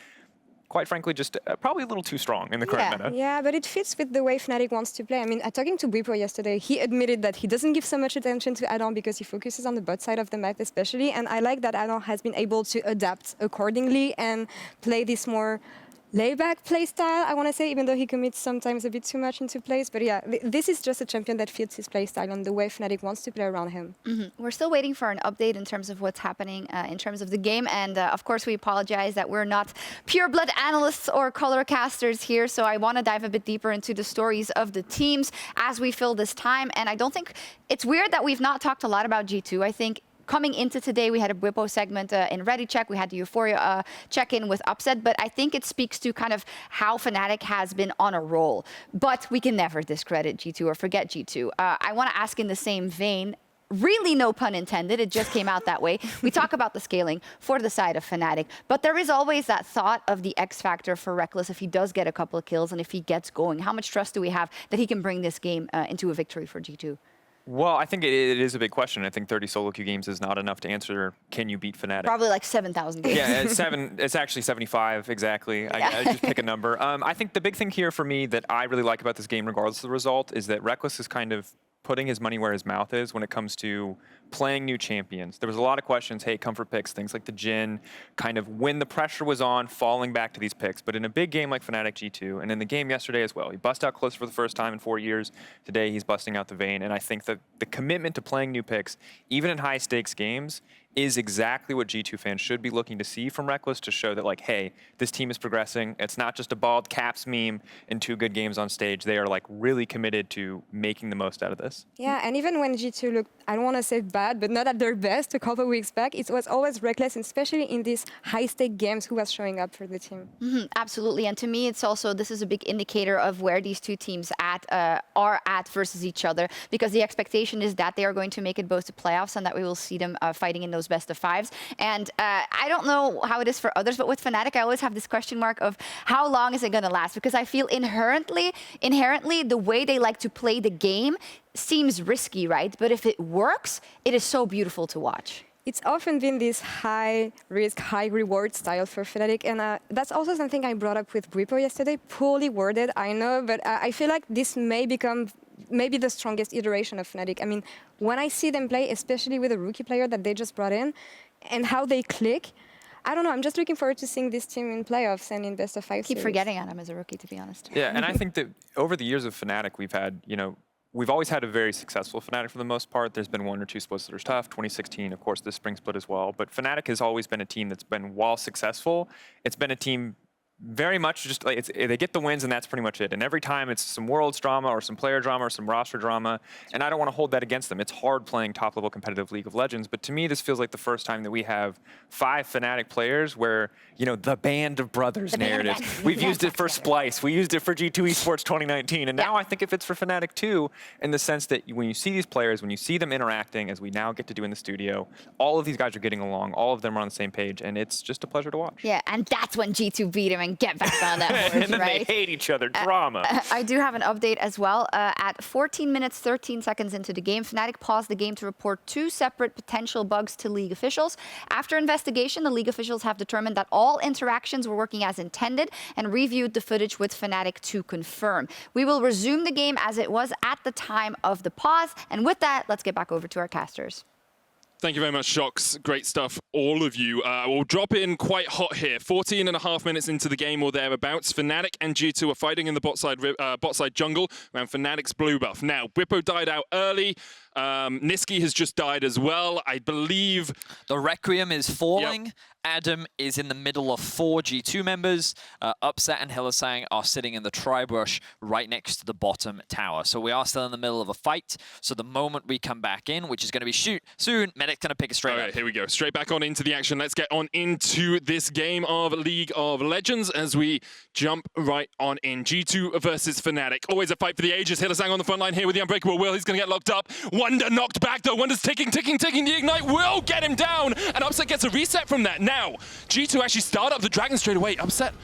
quite frankly, just probably a little too strong in the current meta. Yeah, but it fits with the way Fnatic wants to play. I mean, talking to Bwipo yesterday, he admitted that he doesn't give so much attention to Adam because he focuses on the bot side of the map especially, and I like that Adam has been able to adapt accordingly and play this more layback play style, I want to say, even though he commits sometimes a bit too much into plays. But yeah, this is just a champion that fits his play style and the way Fnatic wants to play around him. We're still waiting for an update in terms of what's happening in terms of the game. And of course, we apologize that we're not pure blood analysts or color casters here. So I want to dive a bit deeper into the stories of the teams as we fill this time. And I don't think it's weird that we've not talked a lot about G2. I think coming into today, we had a Bwipo segment in Ready Check. We had the Euphoria check-in with Upset, but I think it speaks to kind of how Fnatic has been on a roll. But we can never discredit G2 or forget G2. I want to ask in the same vein, really no pun intended, it just came out that way. We talk about the scaling for the side of Fnatic, but there is always that thought of the X factor for Rekkles if he does get a couple of kills and if he gets going. How much trust do we have that he can bring this game into a victory for G2? Well, I think it is a big question. I think 30 solo queue games is not enough to answer, can you beat Fnatic? Probably like 7,000 games. Yeah, it's actually 75, exactly. Yeah. I just pick a number. I think the big thing here for me that I really like about this game, regardless of the result, is that Rekkles is kind of putting his money where his mouth is when it comes to playing new champions. There was a lot of questions, hey, comfort picks, things like the Jhin, kind of when the pressure was on, falling back to these picks. But in a big game like Fnatic G2, and in the game yesterday as well, he bust out Close for the first time in 4 years. Today, he's busting out the Vayne. And I think that the commitment to playing new picks, even in high-stakes games, is exactly what G2 fans should be looking to see from Rekkles to show that, like, hey, this team is progressing. It's not just a bald Caps meme and 2 good games on stage. They are, like, really committed to making the most out of this. Yeah, and even when G2 looked, I don't want to say bad, but not at their best a couple of weeks back, it was always Rekkles, and especially in these high-stake games, who was showing up for the team. Absolutely, and to me, it's also, this is a big indicator of where these two teams are at versus each other, because the expectation is that they are going to make it both to playoffs and that we will see them fighting in those best of 5s. And I don't know how it is for others, but with Fnatic, I always have this question mark of how long is it going to last? Because I feel inherently, the way they like to play the game seems risky, right? But if it works, it is so beautiful to watch. It's often been this high-risk, high-reward style for Fnatic, and that's also something I brought up with Bwipo yesterday. Poorly worded, I know, but I feel like this may become maybe the strongest iteration of Fnatic. I mean, when I see them play, especially with a rookie player that they just brought in, and how they click, I don't know, I'm just looking forward to seeing this team in playoffs and in best of 5 Keep forgetting Adam as a rookie, to be honest. Yeah, and I think that over the years of Fnatic, we've had, you know, we've always had a very successful Fnatic for the most part. There's been 1 or 2 splits that are tough. 2016, of course, the spring split as well. But Fnatic has always been a team that's been, while successful, it's been a team very much just like they get the wins and that's pretty much it. And every time it's some Worlds drama or some player drama or some roster drama. And I don't want to hold that against them. It's hard playing top-level competitive League of Legends. But to me, this feels like the first time that we have 5 Fnatic players where, you know, the band of brothers narrative. We've used it for Splice. We used it for G2 Esports 2019. And now I think it fits for Fnatic too, in the sense that when you see these players, when you see them interacting, as we now get to do in the studio, all of these guys are getting along. All of them are on the same page. And it's just a pleasure to watch. Yeah, and that's when G2 beat him and get back on that horse, and then right? they hate each other. Drama. I do have an update as well. At 14 minutes, 13 seconds into the game, Fnatic paused the game to report 2 separate potential bugs to League officials. After investigation, the League officials have determined that all interactions were working as intended and reviewed the footage with Fnatic to confirm. We will resume the game as it was at the time of the pause. And with that, let's get back over to our casters. Thank you very much, Shox. Great stuff, all of you. We'll drop in quite hot here. 14.5 minutes into the game or thereabouts. Fnatic and G2 are fighting in the bot side jungle around Fnatic's blue buff. Now, Bwipo died out early. Nisqy has just died as well. I believe the Requiem is falling. Yep. Adam is in the middle of 4 G2 members. Upset and Hylissang are sitting in the tri-brush right next to the bottom tower. So we are still in the middle of a fight. So the moment we come back in, which is going to be soon, Medic's going to pick it straight up. Here we go. Straight back on into the action. Let's get on into this game of League of Legends as we jump right on in. G2 versus Fnatic. Always a fight for the ages. Hylissang on the front line here with the Unbreakable Will. He's going to get locked up. Wunder knocked back though. Wunder's ticking. The Ignite will get him down. And Upset gets a reset from that. Now, G2 actually start up the Dragon straight away. Upset,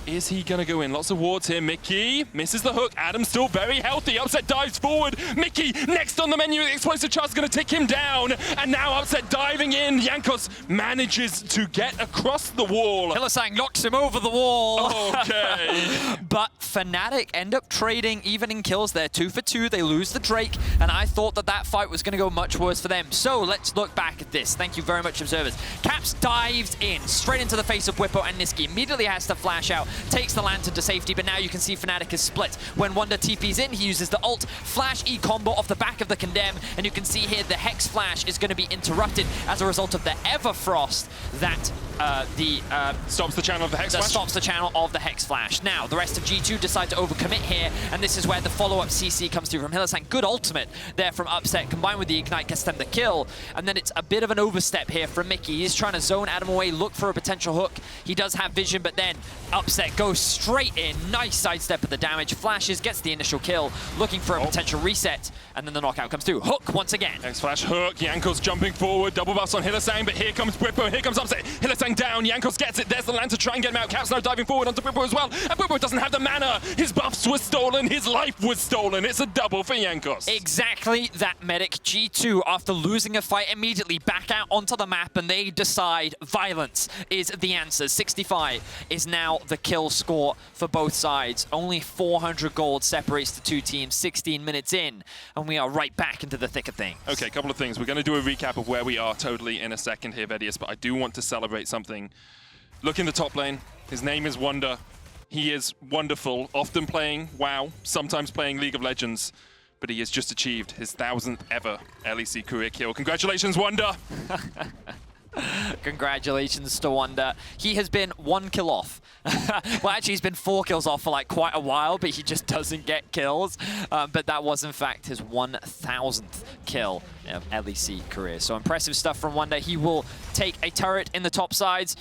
is he gonna go in? Lots of wards here. Mickey misses the hook. Adam's still very healthy. Upset dives forward. Mickey next on the menu. The explosive charge is gonna take him down. And now Upset diving in. Jankos manages to get across the wall. Hylissang knocks him over the wall. Okay. But Fnatic end up trading even in kills there. 2 for 2. They lose the Drake. And I thought that fight was gonna go much worse for them. So let's look back at this. Thank you very much, observers. Caps dives in straight into the face of Bwipo and Nisqy. Immediately has to flash out. Takes the Lantern to safety, but now you can see Fnatic is split. When Wunder TP's in, he uses the ult, flash E combo off the back of the Condemn, and you can see here the Hex Flash is going to be interrupted as a result of the Everfrost that stops the channel of the Hex Flash? Stops the channel of the Hex Flash. Now, the rest of G2 decide to overcommit here, and this is where the follow-up CC comes through from Hylissang. Good ultimate there from Upset, combined with the Ignite, gets them the kill. And then it's a bit of an overstep here from Mickey. He's trying to zone Adam away, look for a potential hook. He does have vision, but then Upset goes straight in. Nice sidestep of the damage. Flashes, gets the initial kill, looking for a potential reset, and then the knockout comes through. Hook once again. Hex Flash hook. Jankos jumping forward. Double buffs on Hylissang, but here comes Bwipo. Here comes Upset. Hylissang down. Jankos gets it. There's the land to try and get him out. Caps now diving forward onto Bwipo as well. And Bwipo doesn't have the mana. His buffs were stolen. His life was stolen. It's a double for Jankos. Exactly that, Medic. G2, after losing a fight, immediately back out onto the map, and they decide violence is the answer. 65 is now the kill score for both sides. Only 400 gold separates the two teams 16 minutes in, and we are right back into the thick of things. Okay, a couple of things. We're going to do a recap of where we are totally in a second here, Vedius, but I do want to celebrate something. Look in the top lane. His name is Wunder. He is wonderful, often playing WoW, sometimes playing League of Legends, but he has just achieved his 1000th ever LEC career kill. Congratulations, Wunder! Congratulations to Wunder. He has been 1 kill off. Well, actually, he's been 4 kills off for like quite a while, but he just doesn't get kills. But that was, in fact, his 1,000th kill of LEC career. So impressive stuff from Wunder. He will take a turret in the top sides,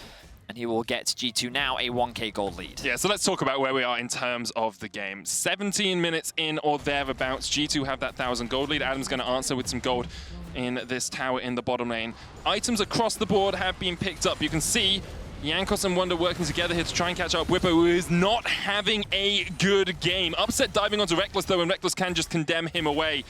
and he will get G2 now a 1k gold lead. Yeah, so let's talk about where we are in terms of the game. 17 minutes in or thereabouts. G2 have that 1,000 gold lead. Adam's going to answer with some gold in this tower in the bottom lane. Items across the board have been picked up. You can see Jankos and Wunder working together here to try and catch up Bwipo, who is not having a good game. Upset diving onto Rekkles, though, and Rekkles can just condemn him away.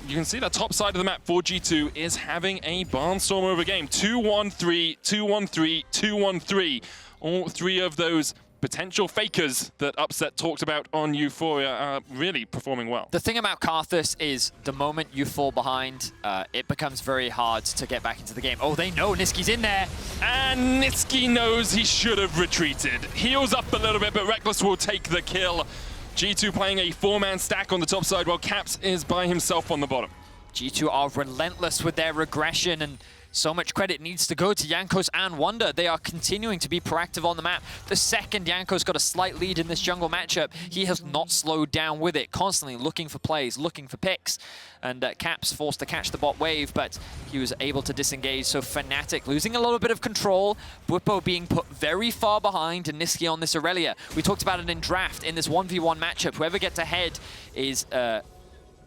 You can see the top side of the map for G2 is having a barnstorm over game. 2-1-3, 2-1-3, 2-1-3. All three of those potential fakers that Upset talked about on Euphoria are really performing well. The thing about Karthus is the moment you fall behind, it becomes very hard to get back into the game. Oh, they know Niski's in there. And Nisqy knows he should have retreated. Heals up a little bit, but Rekkles will take the kill. G2 playing a 4-man stack on the top side while Caps is by himself on the bottom. G2 are relentless with their regression, and so much credit needs to go to Jankos and Wunder. They are continuing to be proactive on the map. The second Jankos got a slight lead in this jungle matchup, he has not slowed down with it, constantly looking for plays, looking for picks. And Caps forced to catch the bot wave, but he was able to disengage. So Fnatic losing a little bit of control, Bwipo being put very far behind, and Nisqy on this Aurelia. We talked about it in draft, in this 1v1 matchup. Whoever gets ahead is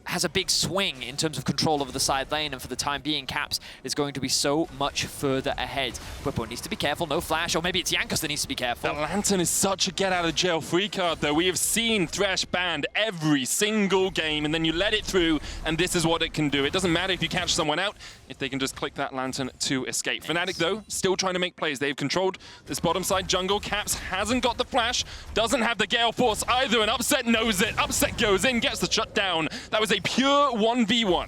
has a big swing in terms of control over the side lane, and for the time being, Caps is going to be so much further ahead. Bwipo needs to be careful, no flash, or maybe it's Jankos that needs to be careful. The Lantern is such a get-out-of-jail-free card, though. We have seen Thresh banned every single game, and then you let it through, and this is what it can do. It doesn't matter if you catch someone out, if they can just click that Lantern to escape. Fnatic, though, still trying to make plays. They've controlled this bottom side jungle. Caps hasn't got the flash, doesn't have the Gale Force either, and Upset knows it. Upset goes in, gets the shutdown. That was a pure 1v1.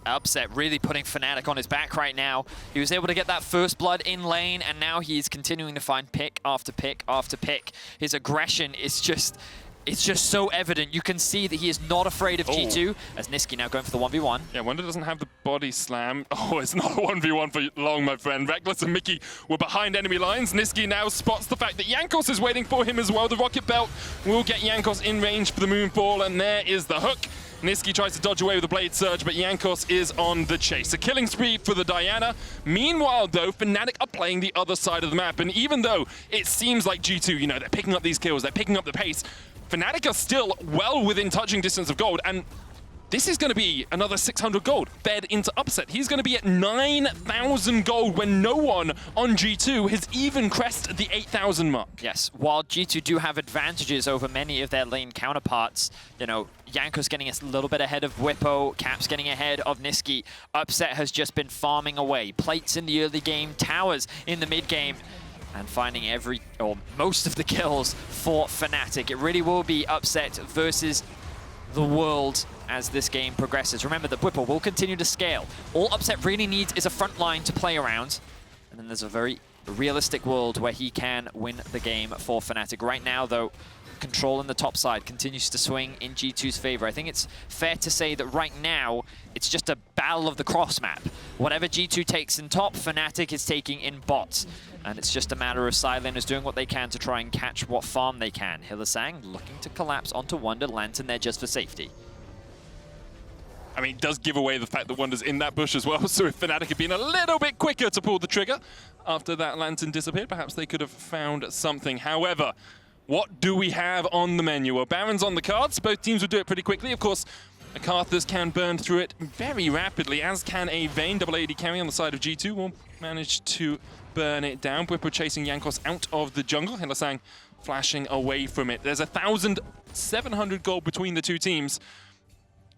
Upset really putting Fnatic on his back right now. He was able to get that first blood in lane, and now he's continuing to find pick after pick after pick. His aggression is just... it's just so evident. You can see that he is not afraid of G2, as Nisqy now going for the 1v1. Yeah, Wunder doesn't have the body slam. Oh, it's not a 1v1 for long, my friend. Rekkles and Mickey were behind enemy lines. Nisqy now spots the fact that Jankos is waiting for him as well. The Rocket Belt will get Jankos in range for the Moonfall, and there is the hook. Nisqy tries to dodge away with the Blade Surge, but Jankos is on the chase. A killing spree for the Diana. Meanwhile, though, Fnatic are playing the other side of the map, and even though it seems like G2, you know, they're picking up these kills, they're picking up the pace, Fnatic are still well within touching distance of gold, and this is going to be another 600 gold fed into Upset. He's going to be at 9,000 gold when no one on G2 has even crested the 8,000 mark. Yes, while G2 do have advantages over many of their lane counterparts, you know, Jankos getting a little bit ahead of Bwipo, Caps getting ahead of Nisqy. Upset has just been farming away. Plates in the early game, towers in the mid game, and finding every, or most of the kills for Fnatic. It really will be Upset versus the world as this game progresses. Remember that Bwipo will continue to scale. All Upset really needs is a front line to play around, and then there's a very realistic world where he can win the game for Fnatic. Right now, though, control in the top side continues to swing in G2's favor. I think it's fair to say that right now, it's just a battle of the cross map. Whatever G2 takes in top, Fnatic is taking in bot. And it's just a matter of sidelaners doing what they can to try and catch what farm they can. Hylissang looking to collapse onto Wunder. Lantern there just for safety. I mean, it does give away the fact that Wunder's in that bush as well, so if Fnatic had been a little bit quicker to pull the trigger after that Lantern disappeared, perhaps they could have found something. However, what do we have on the menu? Well, Baron's on the cards. Both teams will do it pretty quickly. Of course, Karthus can burn through it very rapidly, as can a Vayne. Double AD carry on the side of G2 will manage to burn it down. Bwipo chasing Jankos out of the jungle. Hylissang flashing away from it. There's 1,700 gold between the two teams.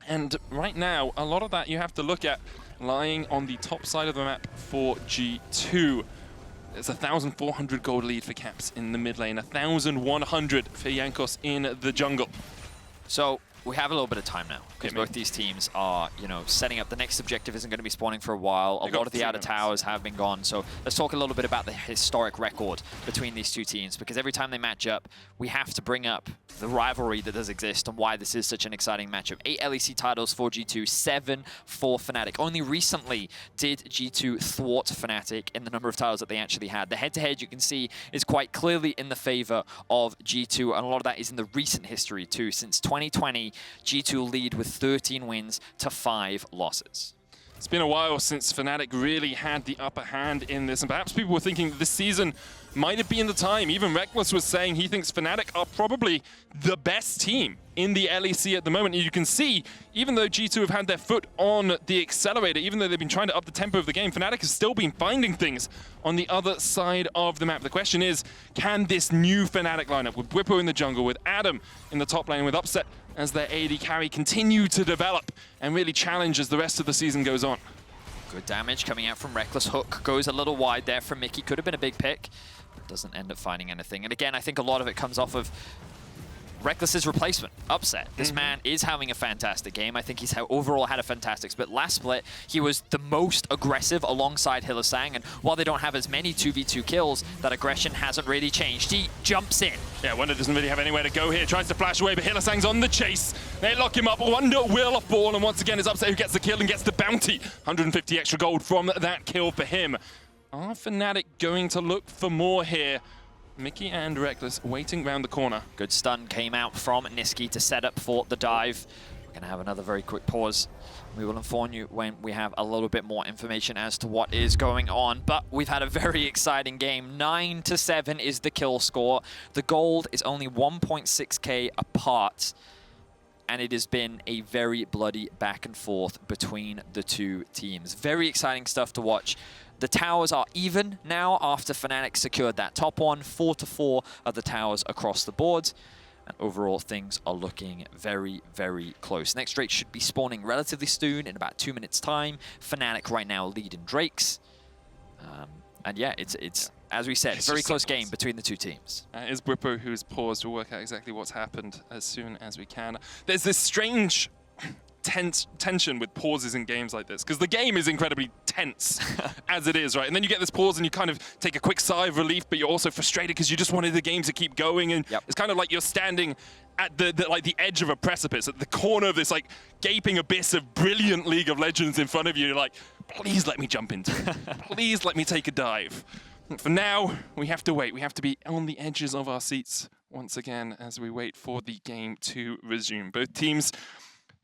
And right now, a lot of that you have to look at lying on the top side of the map for G2. There's 1,400 gold lead for Caps in the mid lane, 1,100 for Jankos in the jungle. So we have a little bit of time now because both these teams are, you know, setting up. The next objective isn't going to be spawning for a while. A lot of the outer towers have been gone. So let's talk a little bit about the historic record between these two teams, because every time they match up, we have to bring up the rivalry that does exist and why this is such an exciting matchup. 8 LEC titles for G2, 7 for Fnatic. Only recently did G2 thwart Fnatic in the number of titles that they actually had. The head-to-head, you can see, is quite clearly in the favor of G2, and a lot of that is in the recent history too. Since 2020, G2 lead with 13 wins to 5 losses. It's been a while since Fnatic really had the upper hand in this, and perhaps people were thinking that this season might have been the time. Even Rekkles was saying he thinks Fnatic are probably the best team in the LEC at the moment. And you can see, even though G2 have had their foot on the accelerator, even though they've been trying to up the tempo of the game, Fnatic has still been finding things on the other side of the map. The question is, can this new Fnatic lineup, with Bwipo in the jungle, with Adam in the top lane, with Upset as their AD carry, continue to develop and really challenge as the rest of the season goes on? Good damage coming out from Rekkles. Hook goes a little wide there from Mickey. Could have been a big pick, but doesn't end up finding anything. And again, I think a lot of it comes off of Rekkles' replacement, Upset. This man is having a fantastic game. I think he's overall had a fantastic split. Last split, he was the most aggressive alongside Hylissang, and while they don't have as many 2v2 kills, that aggression hasn't really changed. He jumps in. Yeah, Wunder doesn't really have anywhere to go here. Tries to flash away, but Hylissang's on the chase. They lock him up. Wunder will fall, and once again, it's Upset who gets the kill and gets the bounty. 150 extra gold from that kill for him. Are Fnatic going to look for more here? Mickey and Rekkles waiting round the corner. Good stun came out from Nisqy to set up for the dive. We're going to have another very quick pause. We will inform you when we have a little bit more information as to what is going on. But we've had a very exciting game. 9-7 is the kill score. The gold is only 1.6k apart. And it has been a very bloody back and forth between the two teams. Very exciting stuff to watch. The towers are even now after Fnatic secured that top one. 4-4 are the towers across the board. And overall, things are looking very, very close. Next Drake should be spawning relatively soon, in about 2 minutes' time. Fnatic right now leading Drakes. And yeah, it's as we said, very close game between the two teams. It is Bwipo who's paused. We'll work out exactly what's happened as soon as we can. There's this strange tension with pauses in games like this, because the game is incredibly tense as it is, right? And then you get this pause and you kind of take a quick sigh of relief, but you're also frustrated because you just wanted the game to keep going. And it's kind of like you're standing at the edge of a precipice, at the corner of this like gaping abyss of brilliant League of Legends in front of you. You're like, please let me jump into it. Please let me take a dive. For now, we have to wait. We have to be on the edges of our seats once again as we wait for the game to resume. Both teams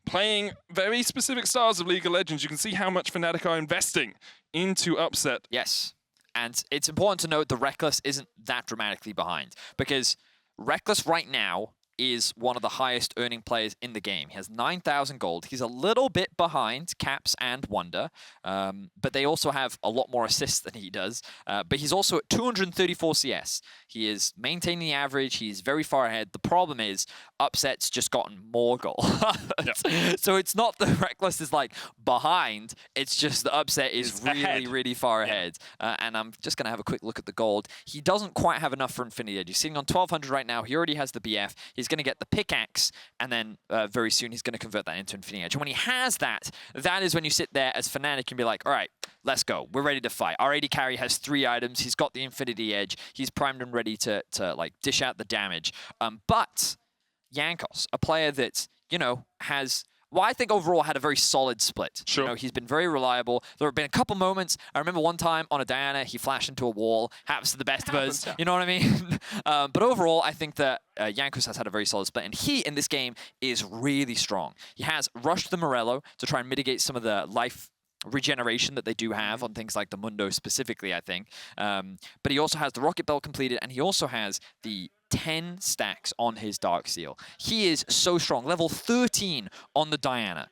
playing very specific styles of League of Legends. You can see how much Fnatic are investing into Upset. Yes, and it's important to note the Rekkles isn't that dramatically behind, because Rekkles right now is one of the highest earning players in the game. He has 9,000 gold. He's a little bit behind Caps and Wunder, but they also have a lot more assists than he does. But he's also at 234 CS. He is maintaining the average. He's very far ahead. The problem is Upset's just gotten more gold. So it's not that Rekkles is like behind. It's just the Upset is really, really far ahead. And I'm just going to have a quick look at the gold. He doesn't quite have enough for Infinity Edge. He's sitting on 1,200 right now. He already has the BF. He's going to get the pickaxe, and then very soon he's going to convert that into Infinity Edge. And when he has that, that is when you sit there as Fnatic and be like, all right, let's go. We're ready to fight. Our AD carry has 3 items. He's got the Infinity Edge. He's primed and ready to like dish out the damage. But Jankos, a player that, you know, has... Well, I think overall had a very solid split. Sure. You know, he's been very reliable. There have been a couple moments. I remember one time on a Diana, he flashed into a wall. Happens to the best of us. You know what I mean? But overall, I think that Jankos has had a very solid split. And he, in this game, is really strong. He has rushed the Morello to try and mitigate some of the life regeneration that they do have on things like the Mundo specifically, I think. But he also has the Rocket Belt completed, and he also has the 10 stacks on his Darksteel. He is so strong. Level 13 on the Diana.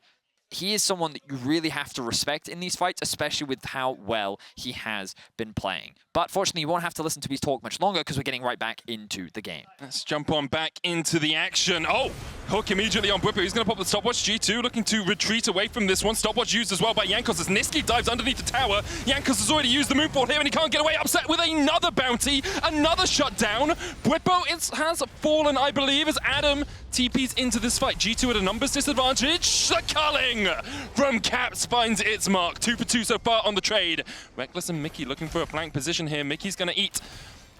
He is someone that you really have to respect in these fights, especially with how well he has been playing. But fortunately, you won't have to listen to me talk much longer because we're getting right back into the game. Let's jump on back into the action. Oh, Hook immediately on Bwipo. He's going to pop the stopwatch. G2 looking to retreat away from this one. Stopwatch used as well by Jankos as Nisqy dives underneath the tower. Jankos has already used the moonfall here and he can't get away. Upset with another bounty, another shutdown. Bwipo has fallen, I believe, as Adam TPs into this fight. G2 at a numbers disadvantage. The culling from Caps finds its mark. 2 for 2 so far on the trade. Rekkles and Mickey looking for a flank position here. Mickey's going to eat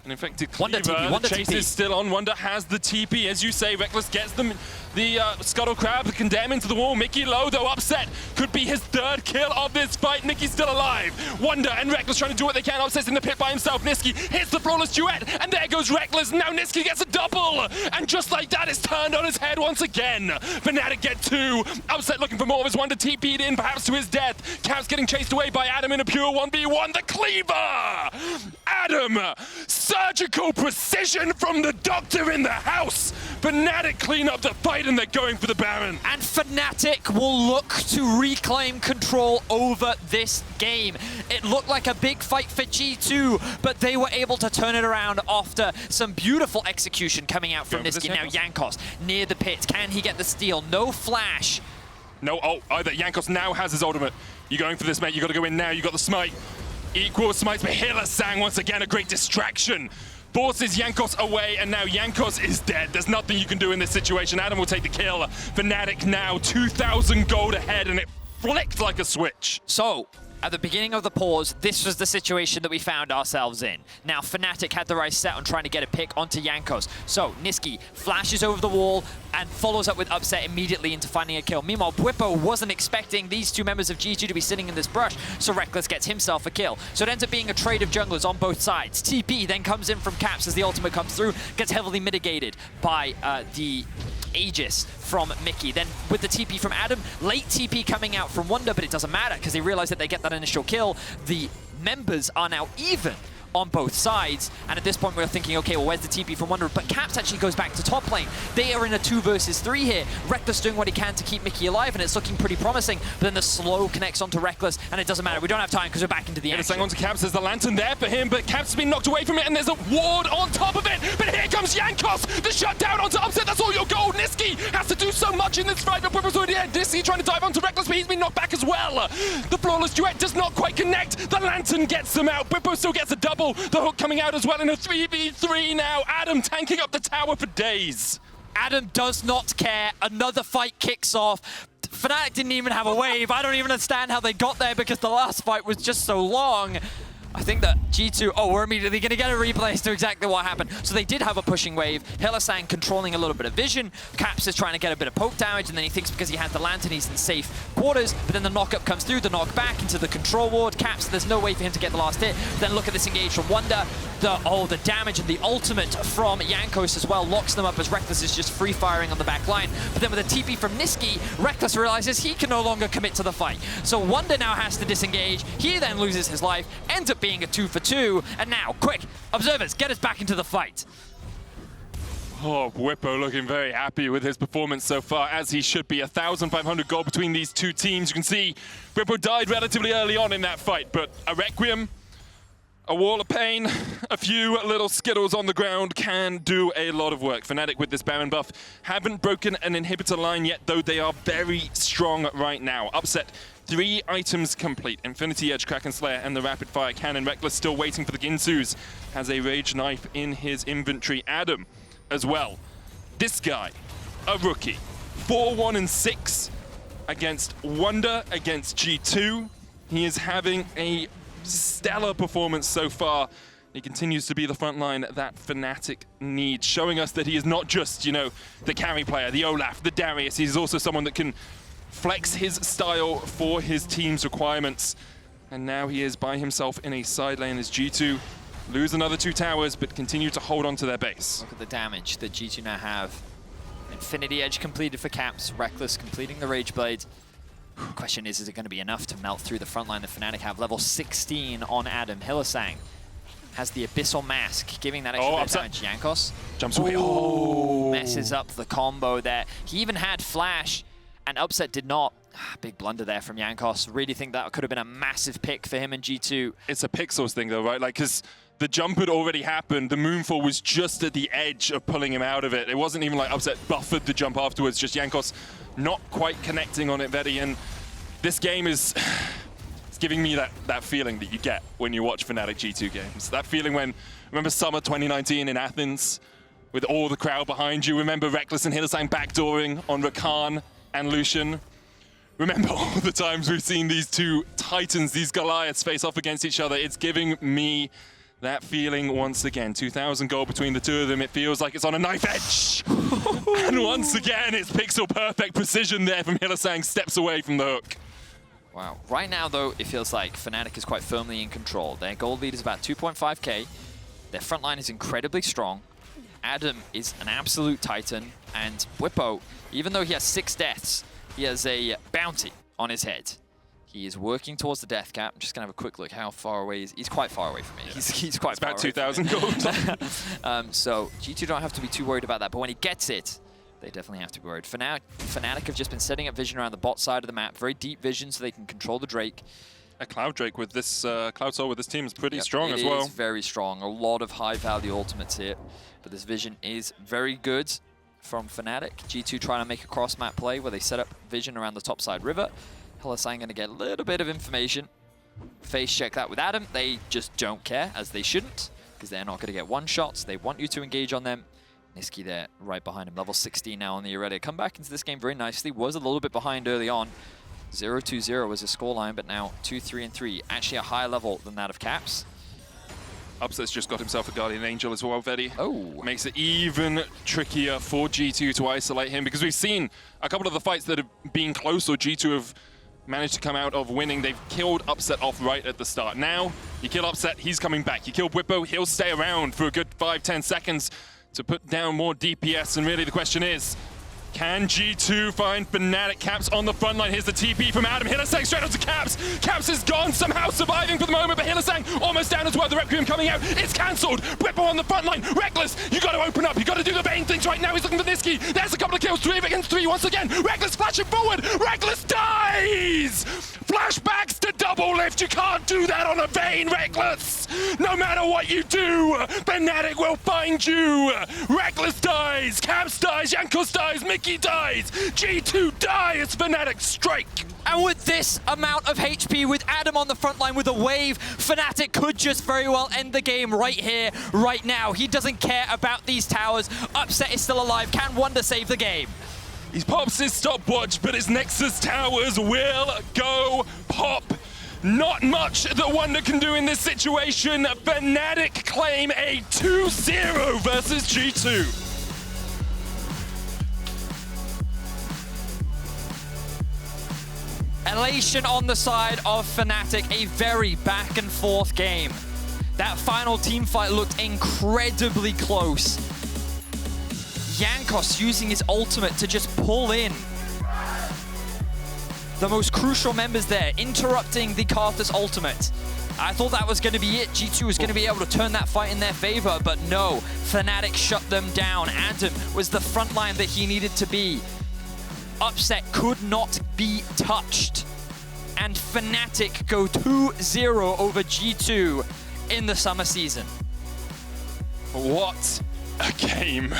an infected Cleaver. The chase is still on. Wunder has the TP. As you say, Rekkles gets them the Scuttle Crab, the Condemn into the wall. Mickey low, though upset. Could be his third kill of this fight. Mickey's still alive. Wunder and Rekkles trying to do what they can. Upset's in the pit by himself. Nisqy hits the flawless duet, and there goes Rekkles. Now Nisqy gets a double, and just like that, it's turned on his head once again. Fnatic get 2. Upset looking for more of his Wunder TP'd in, perhaps to his death. Caps getting chased away by Adam in a pure 1v1. The Cleaver! Adam! Surgical precision from the doctor in the house. Fnatic clean up the fight and they're going for the Baron. And Fnatic will look to reclaim control over this game. It looked like a big fight for G2, but they were able to turn it around after some beautiful execution coming out from Nisqy. Now Jankos near the pit. Can he get the steal? No flash. No, either. Jankos now has his ultimate. You're going for this, mate. You got to go in now. You got the smite. Equal smites, but Hylissang once again a great distraction. Forces Jankos away, and now Jankos is dead. There's nothing you can do in this situation. Adam will take the kill. Fnatic now 2,000 gold ahead, and it flicked like a switch. So, at the beginning of the pause, this was the situation that we found ourselves in. Now, Fnatic had the right set on trying to get a pick onto Jankos. So, Nisqy flashes over the wall and follows up with Upset immediately into finding a kill. Meanwhile, Bwipo wasn't expecting these two members of G2 to be sitting in this brush, so Rekkles gets himself a kill. So it ends up being a trade of junglers on both sides. TP then comes in from Caps as the ultimate comes through, gets heavily mitigated by the Aegis from Mickey. Then with the TP from Adam, late TP coming out from Wunder, but it doesn't matter because they realize that they get that initial kill. The members are now even on both sides, and at this point we're thinking, okay, well, where's the TP from Wunder? But Caps actually goes back to top lane. They are in a 2 versus 3 here. Rekkles doing what he can to keep Mickey alive, and it's looking pretty promising, but then the slow connects onto Rekkles, and it doesn't matter. We don't have time because we're back into the action. Onto Caps, there's the lantern there for him, but Caps has been knocked away from it, and there's a ward on top of it, but here comes Jankos, the shutdown onto Upset, that's all your gold. Nisqy has to do so much in this fight, but Bwipo's already dead. Nisqy trying to dive onto Rekkles, but he's been knocked back as well. The flawless duet does not quite connect. The lantern gets them out. Bwipo still gets a double. The hook coming out as well in a 3v3 now. Adam tanking up the tower for days. Adam does not care. Another fight kicks off. Fnatic didn't even have a wave. I don't even understand how they got there because the last fight was just so long. I think that G2, we're immediately going to get a replay as to exactly what happened. So they did have a pushing wave. Hylissang controlling a little bit of vision. Caps is trying to get a bit of poke damage, and then he thinks because he has the lantern, he's in safe quarters. But then the knock-up comes through, the knock back into the control ward. Caps, there's no way for him to get the last hit. Then look at this engage from Wunder. The damage and the ultimate from Jankos as well locks them up as Rekkles is just free-firing on the back line. But then with a TP from Nisqy, Rekkles realizes he can no longer commit to the fight. So Wunder now has to disengage. He then loses his life, ends up being a 2 for 2, and now, quick, observers, get us back into the fight. Bwipo looking very happy with his performance so far, as he should be. 1,500 gold between these two teams. You can see Bwipo died relatively early on in that fight, but a Requiem, a Wall of Pain, a few little Skittles on the ground can do a lot of work. Fnatic with this Baron buff haven't broken an inhibitor line yet, though they are very strong right now. Upset, 3 items complete. Infinity Edge, Kraken Slayer, and the Rapid Fire Cannon. Rekkles still waiting for the Ginsus. Has a Rage Knife in his inventory. Adam as well. This guy, a rookie. 4-1-6 against Wunder, against G2. He is having a stellar performance so far. He continues to be the front line that Fnatic needs, showing us that he is not just, the carry player, the Olaf, the Darius. He's also someone that can flex his style for his team's requirements. And now he is by himself in a side lane as G2 lose another 2 towers, but continue to hold on to their base. Look at the damage that G2 now have. Infinity Edge completed for Caps, Rekkles completing the Rage Blade. Question is it going to be enough to melt through the front line that Fnatic have? Level 16 on Adam. Hylissang has the Abyssal Mask, giving that extra bit of damage. Jankos jumps away. Messes up the combo there. He even had Flash, and Upset did not. Big blunder there from Jankos. Really think that could have been a massive pick for him and G2. It's a Pixels thing though, right? Like, because The jump had already happened. The moonfall was just at the edge of pulling him out of it. It wasn't even like Upset buffered the jump afterwards, just Jankos not quite connecting on it, Vedi. And this game is it's giving me that feeling that you get when you watch Fnatic G2 games. That feeling when, remember summer 2019 in Athens with all the crowd behind you? Remember Rekkles and Hylissang backdooring on Rakan and Lucian? Remember all the times we've seen these two titans, these Goliaths face off against each other? It's giving me that feeling once again. 2,000 gold between the two of them. It feels like it's on a knife edge. And once again, it's pixel perfect precision there from Hylissang, steps away from the hook. Wow. Right now, though, it feels like Fnatic is quite firmly in control. Their gold lead is about 2.5k. Their front line is incredibly strong. Adam is an absolute titan. And Bwipo, even though he has 6 deaths, he has a bounty on his head. He is working towards the death cap. I'm just going to have a quick look how far away he is. He's quite far away from me. Yeah. He's quite far away. It's about 2,000 gold. So G2 don't have to be too worried about that. But when he gets it, they definitely have to be worried. For now, Fnatic have just been setting up vision around the bot side of the map. Very deep vision so they can control the Drake. A Cloud Drake with this, Cloud Soul with this team is pretty strong as well. It is very strong. A lot of high-value ultimates here. But this vision is very good from Fnatic. G2 trying to make a cross-map play where they set up vision around the top side river. Hylissang going to get a little bit of information. Face check that with Adam. They just don't care, as they shouldn't, because they're not going to get one-shots. They want you to engage on them. Nisqy there right behind him. Level 16 now on the Aurelia. Come back into this game very nicely. Was a little bit behind early on. 0-2-0 was his scoreline, but now 2-3-3. Actually a higher level than that of Caps. Upset's just got himself a Guardian Angel as well, Vedi. Oh. Makes it even trickier for G2 to isolate him, because we've seen a couple of the fights that have been close, or G2 have managed to come out of winning. They've killed Upset off right at the start. Now, you kill Upset, he's coming back. You kill Bwipo, he'll stay around for a good 5-10 seconds to put down more DPS. And really the question is, can G2 find Fnatic? Caps on the front line? Here's the TP from Adam. Hylissang straight onto Caps. Caps is gone, somehow surviving for the moment, but Hylissang almost down as well. The Requiem coming out. It's cancelled. Bwipo on the front line. Rekkles, you got to open up. You got to do the Vayne things right now. He's looking for Nisqy. There's a couple of kills. 3 against 3 once again. Rekkles flashing forward. Rekkles dies! Flashbacks to double lift. You can't do that on a Vayne, Rekkles. No matter what you do, Fnatic will find you. Rekkles dies. Caps dies. Jankos dies. Mickey dies. G2 dies. Fnatic strike. And with this amount of HP, with Adam on the front line with a wave, Fnatic could just very well end the game right here, right now. He doesn't care about these towers. Upset is still alive. Can Wunder save the game? He pops his stopwatch, but his Nexus towers will go pop. Not much that Wunder can do in this situation. Fnatic claim a 2-0 versus G2. Elation on the side of Fnatic, a very back and forth game. That final team fight looked incredibly close. Jankos using his ultimate to just pull in the most crucial members there, interrupting the Karthus ultimate. I thought that was going to be it. G2 was going to be able to turn that fight in their favor, but no. Fnatic shut them down. Adam was the front line that he needed to be. Upset could not be touched. And Fnatic go 2-0 over G2 in the summer season. What a game.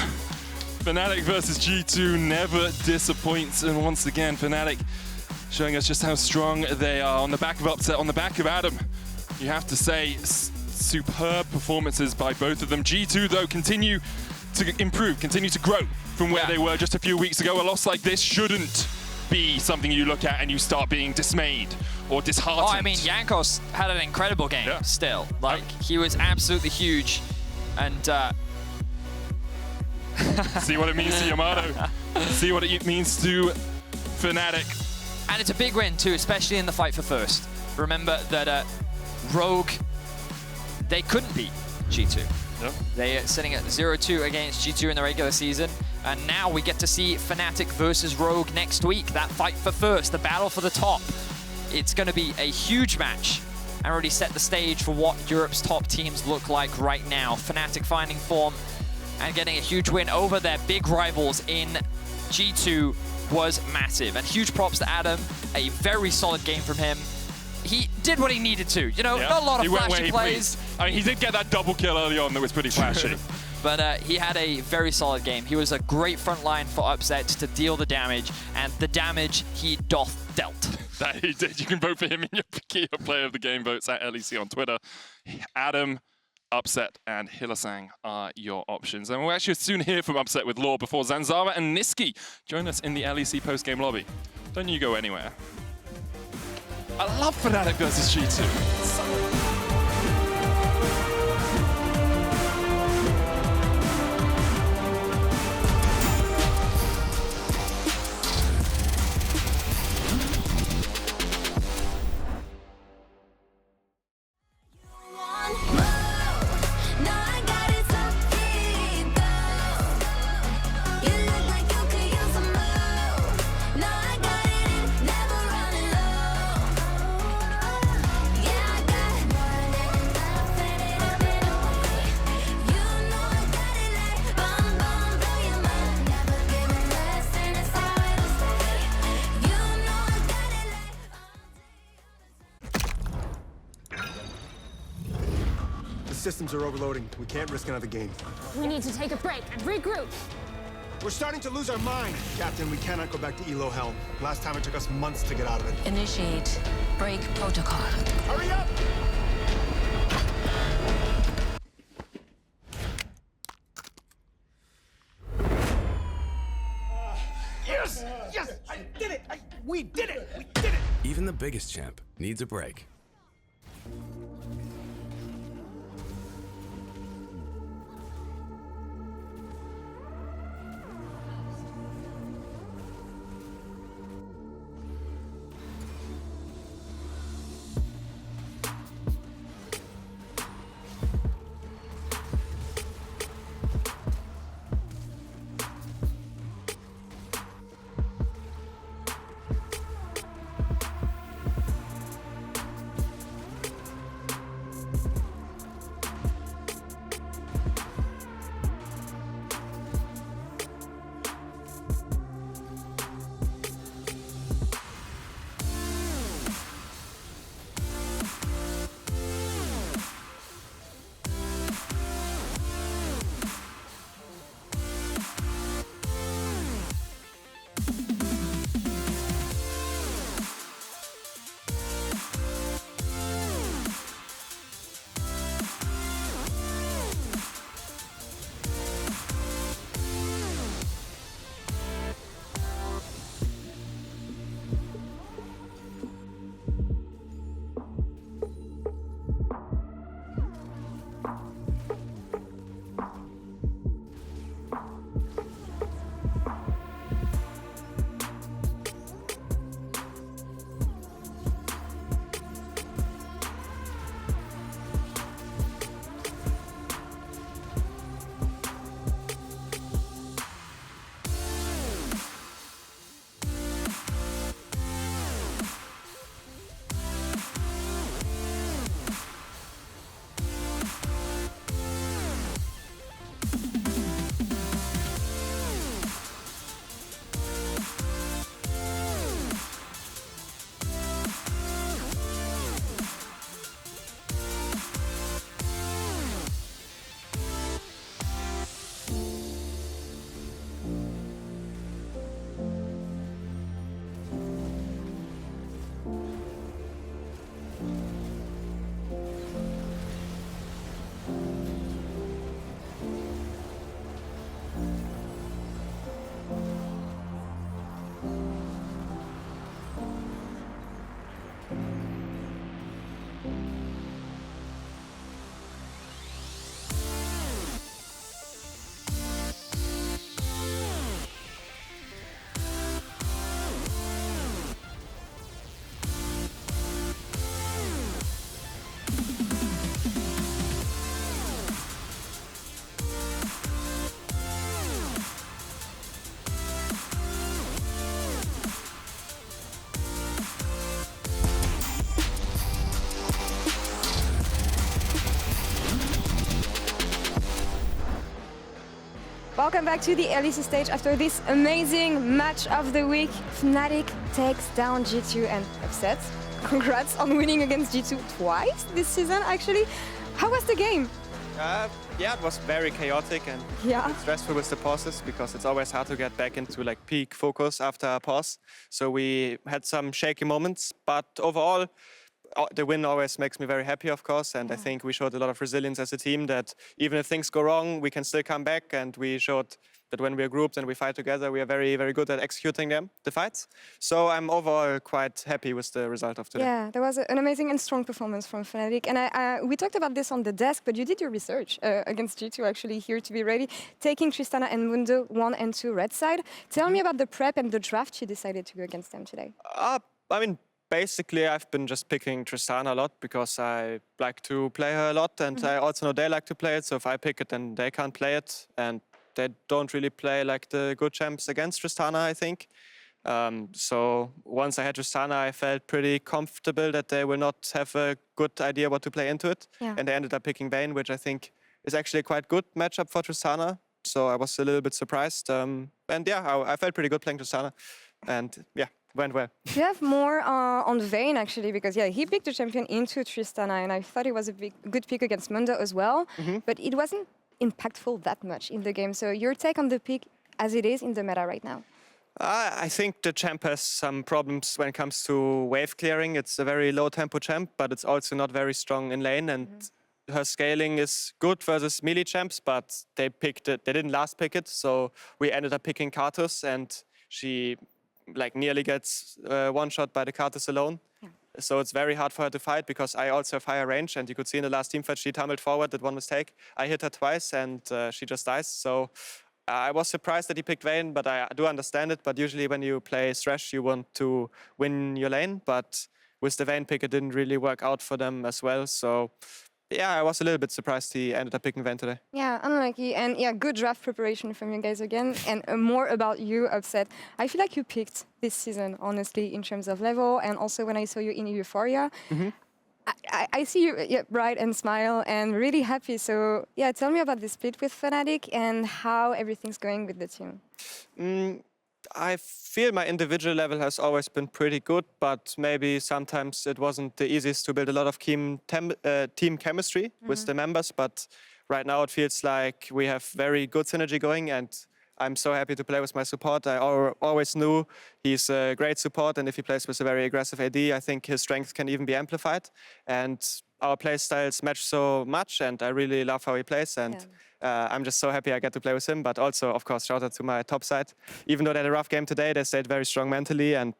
Fnatic versus G2 never disappoints. And once again, Fnatic showing us just how strong they are. On the back of Upset, on the back of Adam, you have to say superb performances by both of them. G2, though, continue to improve, continue to grow from where they were just a few weeks ago. A loss like this shouldn't be something you look at and you start being dismayed or disheartened. Oh, I mean, Jankos had an incredible game still. Like, he was absolutely huge. And see what it means to Yamato. See what it means to Fnatic. And it's a big win too, especially in the fight for first. Remember that Rogue, they couldn't beat G2. Yep. They are sitting at 0-2 against G2 in the regular season. And now we get to see Fnatic versus Rogue next week. That fight for first, the battle for the top. It's going to be a huge match and really set the stage for what Europe's top teams look like right now. Fnatic finding form and getting a huge win over their big rivals in G2 was massive. And huge props to Adam. A very solid game from him. he did what he needed to. You know, Yeah. not a lot of He went where flashy he plays. pleased. I mean, he did get that double kill early on that was pretty flashy. But he had a very solid game. He was a great front line for Upset to deal the damage, and the damage he doth dealt. That he did. You can vote for him in your Key Player of the Game votes at LEC on Twitter. Adam, Upset, and Hylissang are your options. And we'll actually soon hear from Upset with Law before Zanzara and Nisqy join us in the LEC post-game lobby. Don't you go anywhere. I love Fnatic versus G2. Systems are overloading. We can't risk another game. We need to take a break and regroup. We're starting to lose our mind. Captain, we cannot go back to Elo Hell. Last time it took us months to get out of it. Initiate break protocol. Hurry up! Yes! Yes! I did it! We did it! We did it! Even the biggest champ needs a break. Welcome back to the LEC stage after this amazing match of the week. Fnatic takes down G2 and Upset. congrats on winning against G2 twice this season, actually. How was the game? Yeah, it was very chaotic and Yeah. a bit stressful with the pauses because it's always hard to get back into like peak focus after a pause. So we had some shaky moments, but overall, the win always makes me very happy, of course. And I think we showed a lot of resilience as a team that even if things go wrong, we can still come back. And we showed that when we're grouped and we fight together, we are very, very good at executing the fights. So I'm overall quite happy with the result of today. Yeah, there was an amazing and strong performance from Fnatic. And we talked about this on the desk, but you did your research against G2 actually here to be ready, taking Tristana and Mundo 1 and 2 red side. Tell me about the prep and the draft you decided to go against them today. I mean, basically, I've been just picking Tristana a lot because I like to play her a lot, and I also know they like to play it. So if I pick it, then they can't play it, and they don't really play like the good champs against Tristana, I think. So once I had Tristana, I felt pretty comfortable that they will not have a good idea what to play into it, and they ended up picking Vayne, which I think is actually a quite good matchup for Tristana. So I was a little bit surprised, and yeah, I felt pretty good playing Tristana, and yeah. Went well. You have more on Vayne actually, because yeah, he picked the champion into Tristana, and I thought it was a good pick against Mundo as well, but it wasn't impactful that much in the game. So your take on the pick as it is in the meta right now? I think the champ has some problems when it comes to wave clearing. It's a very low tempo champ, but it's also not very strong in lane, and her scaling is good versus melee champs, but they picked it. They didn't last pick it, so we ended up picking Karthus, and she like nearly gets one shot by the Karthus alone. So it's very hard for her to fight because I also have higher range, and you could see in the last team fight she tumbled forward, did one mistake. I hit her twice and she just dies. So I was surprised that he picked Vayne, but I do understand it. But usually when you play Thresh, you want to win your lane. But with the Vayne pick, it didn't really work out for them as well. So yeah, I was a little bit surprised he ended up picking Vayne today. Yeah, unlucky. And yeah, good draft preparation from you guys again. And more about you, Upset. I feel like you picked this season, honestly, in terms of level. And also when I saw you in Euphoria, I see you bright and smile and really happy. So yeah, tell me about the split with Fnatic and how everything's going with the team. I feel my individual level has always been pretty good, but maybe sometimes it wasn't the easiest to build a lot of team chemistry with the members. But right now it feels like we have very good synergy going, and I'm so happy to play with my support. I always knew he's a great support, and if he plays with a very aggressive AD, I think his strength can even be amplified. And our play styles match so much, and I really love how he plays. And I'm just so happy I get to play with him. But also, of course, shout out to my top side. Even though they had a rough game today, they stayed very strong mentally and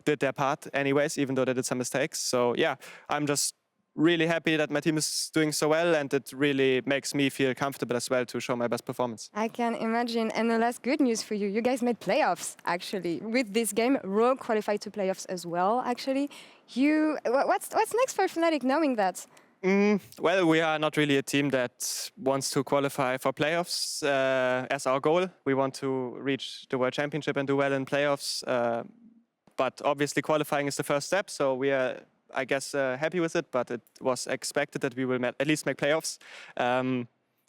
did their part anyways, even though they did some mistakes. So yeah, I'm just really happy that my team is doing so well, and it really makes me feel comfortable as well to show my best performance. I can imagine. And the last good news for you, you guys made playoffs, actually. With this game, Rogue qualified to playoffs as well, actually. What's next for Fnatic knowing that? Well, we are not really a team that wants to qualify for playoffs as our goal. We want to reach the World Championship and do well in playoffs. But obviously qualifying is the first step, so we are, I guess, happy with it, but it was expected that we will at least make playoffs.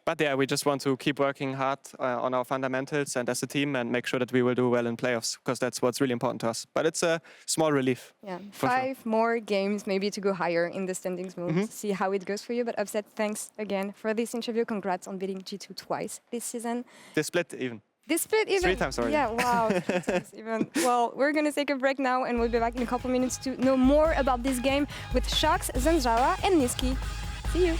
But yeah, we just want to keep working hard on our fundamentals and as a team and make sure that we will do well in playoffs, because that's what's really important to us. But it's a small relief. Yeah, 5 more games maybe to go higher in the standings mode, see how it goes for you. But Upset, thanks again for this interview. Congrats on beating G2 twice this season. The split even. This split even? 3 times already. Yeah, wow. 3 times even. Well, we're going to take a break now, and we'll be back in a couple minutes to know more about this game with Shax, Zanzara and Nisqy. See you.